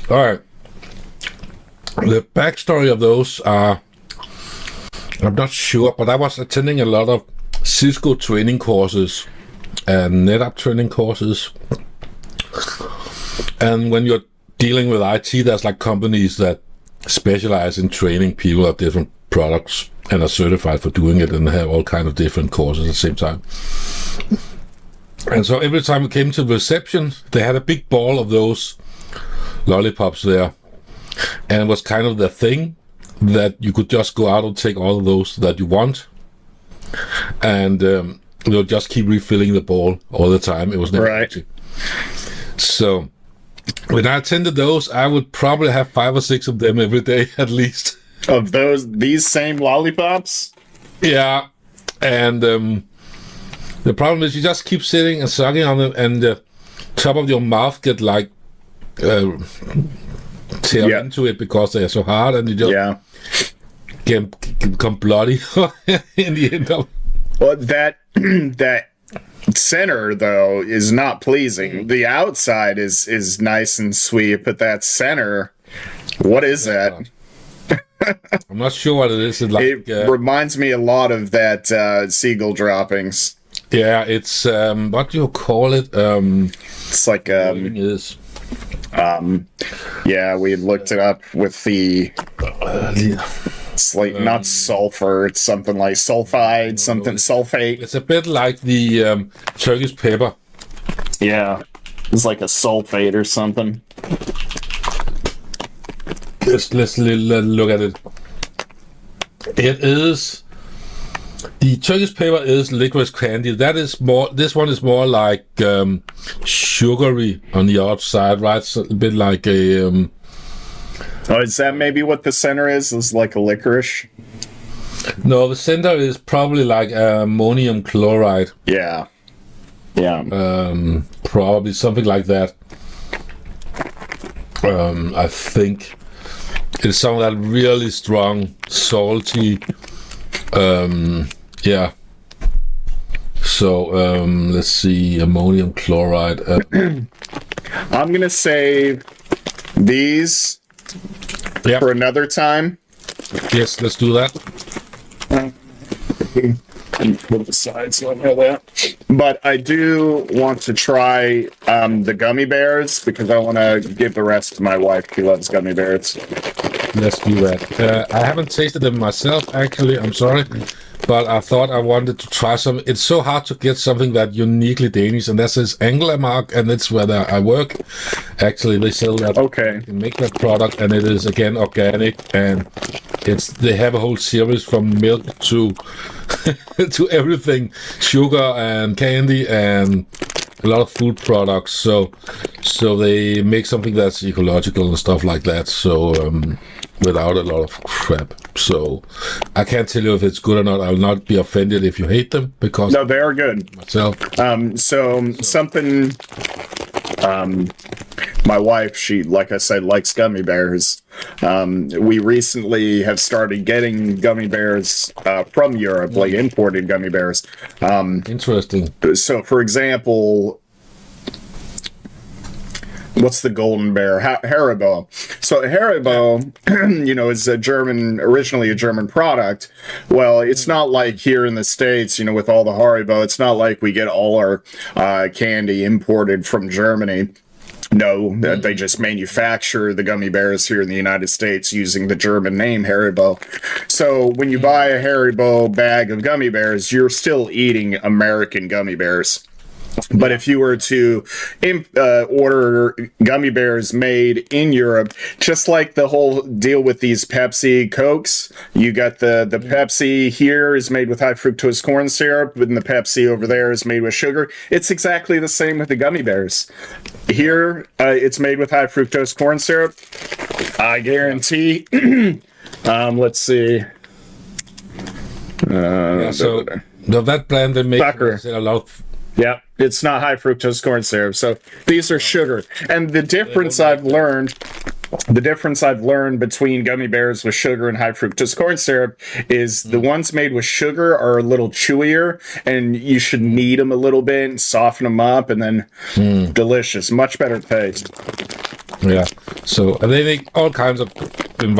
right. The backstory of those are, I'm not sure, but I was attending a lot of Cisco training courses and NetApp training courses. And when you're dealing with IT, there's like companies that specialize in training people of different products and are certified for doing it and have all kind of different courses at the same time. And so every time we came to the reception, they had a big ball of those lollipops there. And it was kind of the thing that you could just go out and take all of those that you want. And they'll just keep refilling the ball all the time. It was never empty. So when I attended those, I would probably have 5 or 6 of them every day at least. Of these same lollipops? Yeah. And the problem is you just keep sitting and sucking on them, and the top of your mouth get like tear into it because they're so hard, and you just become bloody in the end of. Well, that center though is not pleasing. The outside is nice and sweet, but that center, what is that? I'm not sure what it is. It reminds me a lot of that seagull droppings. Yeah, it's what do you call it? It's like it is. Yeah, we had looked it up with the. It's like not sulfur. It's something like sulfide, something sulfate. It's a bit like the Turkish pepper. Yeah, it's like a sulfate or something. Let's look at it. It is the Turkish pepper is licorice candy. That is more. This one is more like sugary on the outside, right? It's a bit like a. Oh, is that maybe what the center is? Is like a licorice? No, the center is probably like ammonium chloride. Yeah. Probably something like that. I think it's some of that really strong, salty. Yeah. So let's see, ammonium chloride. I'm gonna save these for another time. Yes, let's do that. Put it aside so I know that. But I do want to try the gummy bears because I want to give the rest to my wife. She loves gummy bears. Let's do that. I haven't tasted them myself, actually. I'm sorry, but but I thought I wanted to try some. It's so hard to get something that uniquely Danish, and that's this Anglermark, and that's where I work. Actually, they sell that. Okay. They make that product, and it is again organic, and they have a whole series from milk to to everything, sugar and candy and a lot of food products. So they make something that's ecological and stuff like that. So without a lot of crap. So I can't tell you if it's good or not. I'll not be offended if you hate them, because No, they are good. myself. Something. My wife, she, like I said, likes gummy bears. We recently have started getting gummy bears from Europe, like imported gummy bears. Interesting. So, for example, what's the golden bear? Haribo. So Haribo, is originally a German product. Well, it's not like here in the States, with all the Haribo, it's not like we get all our candy imported from Germany. No, they just manufacture the gummy bears here in the United States using the German name Haribo. So when you buy a Haribo bag of gummy bears, you're still eating American gummy bears. But if you were to order gummy bears made in Europe, just like the whole deal with these Pepsi Cokes, you got the Pepsi here is made with high fructose corn syrup, and the Pepsi over there is made with sugar. It's exactly the same with the gummy bears. Here, it's made with high fructose corn syrup. I guarantee. Let's see. So that brand they make a lot of. Yeah, it's not high fructose corn syrup. So these are sugar. And the difference I've learned between gummy bears with sugar and high fructose corn syrup is the ones made with sugar are a little chewier, and you should knead them a little bit and soften them up, and then delicious, much better taste. Yeah. So and they make all kinds of things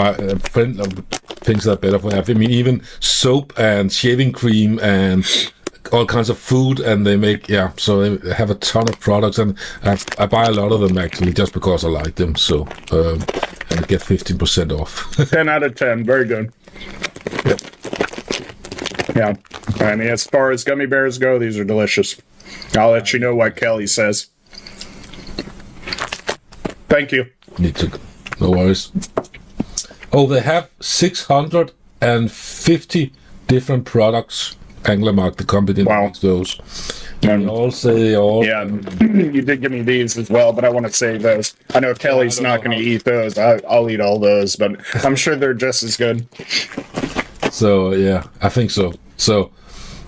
that are better for you. I mean, even soap and shaving cream and all kinds of food, and they make so they have a ton of products, and I buy a lot of them actually just because I like them. So and I get 15% off. 10 out of 10, very good. Yeah, I mean, as far as gummy bears go, these are delicious. I'll let you know what Kelly says. Thank you. No worries. Oh, they have 650 different products. Anglermark, the company that makes those. They all say Yeah, you did give me these as well, but I want to save those. I know Kelly's not going to eat those. I'll eat all those, but I'm sure they're just as good. So, yeah, I think so. So,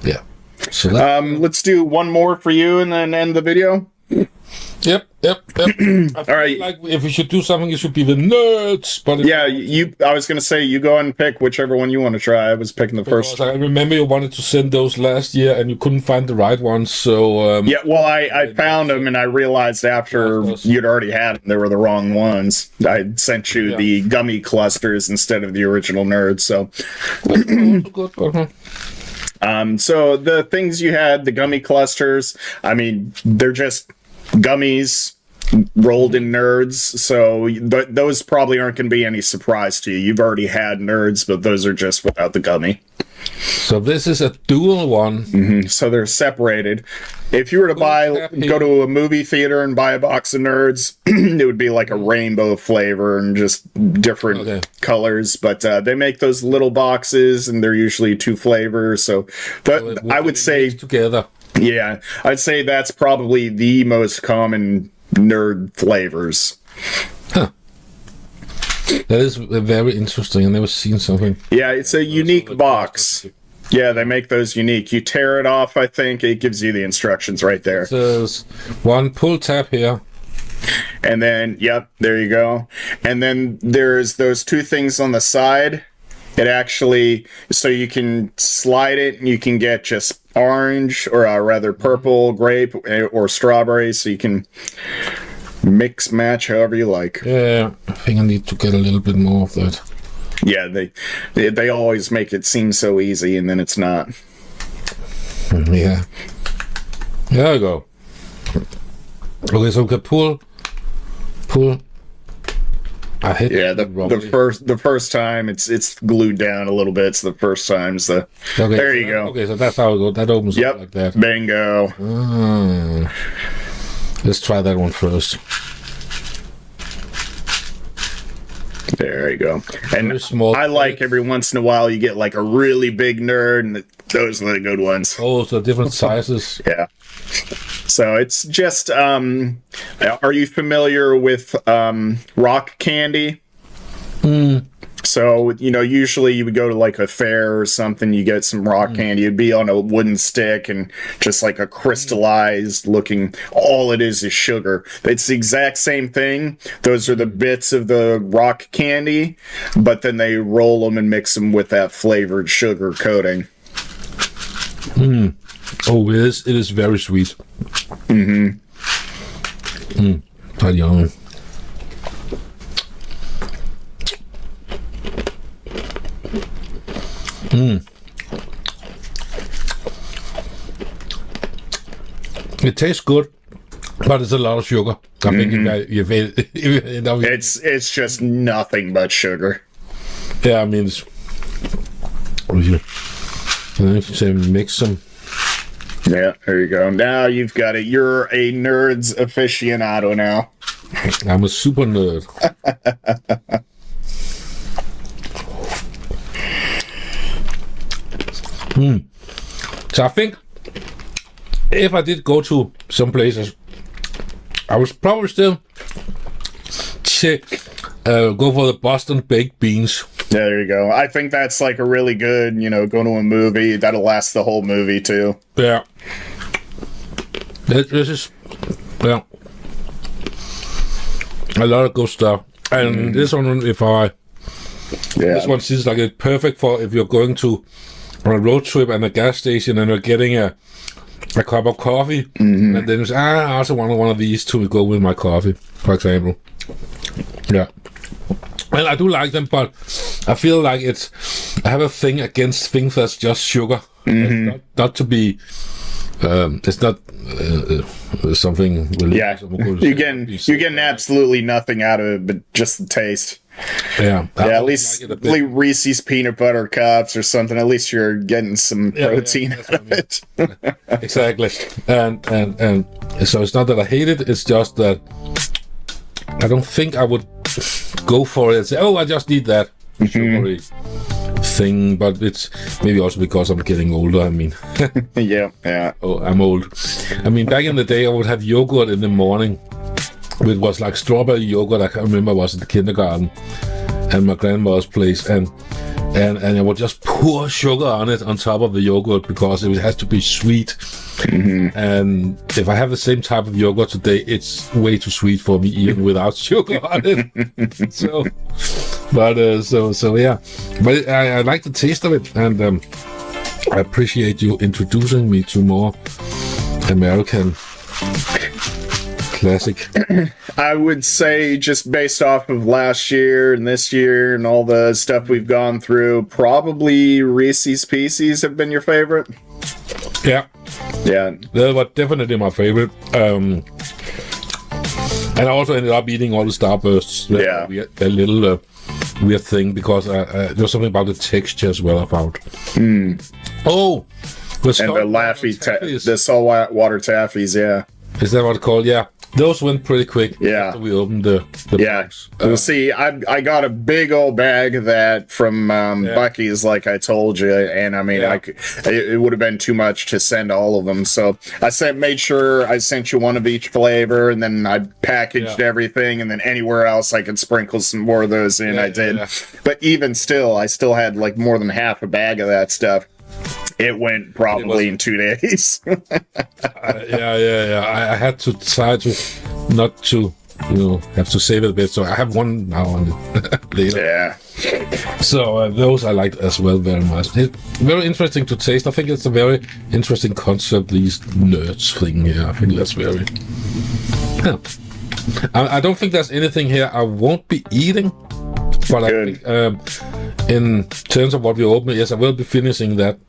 yeah. So let's do one more for you and then end the video. Yep. All right. Like if we should do something, it should be the nerds. But I was gonna say you go and pick whichever one you want to try. I was picking the first. I remember you wanted to send those last year, and you couldn't find the right ones. So I found them, and I realized after you'd already had them, they were the wrong ones. I sent you the gummy clusters instead of the original nerds. So. Good. So the things you had, the gummy clusters, I mean, they're just gummies rolled in nerds, so those probably aren't going to be any surprise to you. You've already had nerds, but those are just without the gummy. So this is a dual one. Mm-hmm. So they're separated. If you were to go to a movie theater and buy a box of nerds, it would be like a rainbow flavor and just different colors. But they make those little boxes, and they're usually 2 flavors. So I would say together. Yeah, I'd say that's probably the most common nerd flavors. Huh. That is very interesting. I've never seen something. Yeah, it's a unique box. Yeah, they make those unique. You tear it off, I think. It gives you the instructions right there. It says one pull tab here. And then, there you go. And then there's those 2 things on the side. It actually, so you can slide it and you can get just orange, or rather purple, grape, or strawberry, so you can mix, match however you like. Yeah, I think I need to get a little bit more of that. Yeah, they always make it seem so easy, and then it's not. Yeah. There we go. Okay, so we can pull. I hit the first time it's glued down a little bit. So the first time's the Okay, there you go. Okay, so that's how it goes. That opens up like that. Bingo. Let's try that one first. There you go. And Very small. I like every once in a while you get like a really big nerd, and those are the good ones. Oh, so different sizes. Yeah. So it's just, are you familiar with rock candy? So, you know, usually you would go to like a fair or something, you get some rock candy. It'd be on a wooden stick and just like a crystallized looking, all it is sugar. It's the exact same thing. Those are the bits of the rock candy, but then they roll them and mix them with that flavored sugar coating. Oh, it is very sweet. Very yummy. It tastes good, but it's a lot of sugar. I think it's just nothing but sugar. Yeah, I mean, mix some. Yeah, there you go. Now you've got it. You're a nerd's aficionado now. I'm a super nerd. So I think if I did go to some places, I would probably still go for the Boston baked beans. Yeah, there you go. I think that's like a really good, you know, go to a movie. That'll last the whole movie too. Yeah. This is, yeah, a lot of good stuff. And this one, this one seems like it's perfect for if you're going to on a road trip and a gas station and you're getting a cup of coffee, and then you say, I also want one of these to go with my coffee, for example. Yeah. Well, I do like them, but I feel like I have a thing against things that's just sugar. It's not to be, it's not something really. Yeah, you're getting absolutely nothing out of it, but just the taste. Yeah, at least Reese's peanut butter cups or something. At least you're getting some protein out of it. Exactly, and so it's not that I hate it. It's just that I don't think I would go for it and say, "Oh, I just need that sugary thing." But it's maybe also because I'm getting older. I mean, yeah. Oh, I'm old. I mean, back in the day, I would have yogurt in the morning. It was like strawberry yogurt. I can't remember. I was in the kindergarten at my grandmother's place, and I would just pour sugar on it on top of the yogurt because it has to be sweet. And if I have the same type of yogurt today, it's way too sweet for me even without sugar on it. So yeah. But I like the taste of it, and I appreciate you introducing me to more American classic. I would say, just based off of last year and this year and all the stuff we've gone through, probably Reese's Pieces have been your favorite. Yeah, they were definitely my favorite. And I also ended up eating all the Starbursts. A little weird thing because there's something about the texture as well I found. Oh, the saltwater taffies. Yeah, is that what it's called? Yeah. Those went pretty quick after we opened the box. Well, see, I got a big old bag of that from Buc-ee's, like I told you, and I mean, it would have been too much to send all of them. So I made sure I sent you one of each flavor, and then I packaged everything, and then anywhere else I could sprinkle some more of those in, I did. Yeah. But even still, I still had like more than half a bag of that stuff. It went probably in 2 days. I had to try to not to, have to save it a bit. So I have one now and later. Yeah. So those I liked as well very much. It's very interesting to taste. I think it's a very interesting concept, these nerds thing here. I think that's very... Yeah. I don't think there's anything here I won't be eating. But good. I think in terms of what we open, yes, I will be finishing that.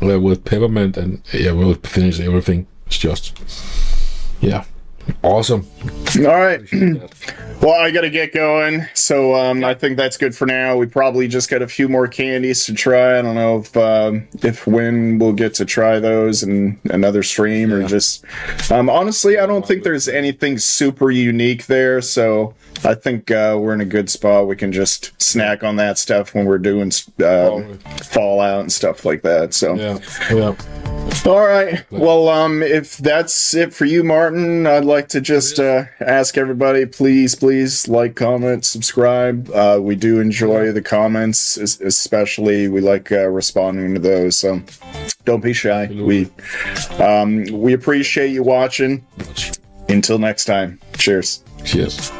With peppermint, and we'll finish everything. It's just, Awesome. All right. Well, I gotta get going, so I think that's good for now. We probably just got a few more candies to try. I don't know if when we'll get to try those in another stream or just honestly, I don't think there's anything super unique there, so I think we're in a good spot. We can just snack on that stuff when we're doing Fallout and stuff like that. So yeah. All right. Well, if that's it for you, Martin, I'd like to just ask everybody, please like, comment, subscribe. We do enjoy the comments, especially we like responding to those. So don't be shy. We appreciate you watching. Until next time. Cheers. Cheers.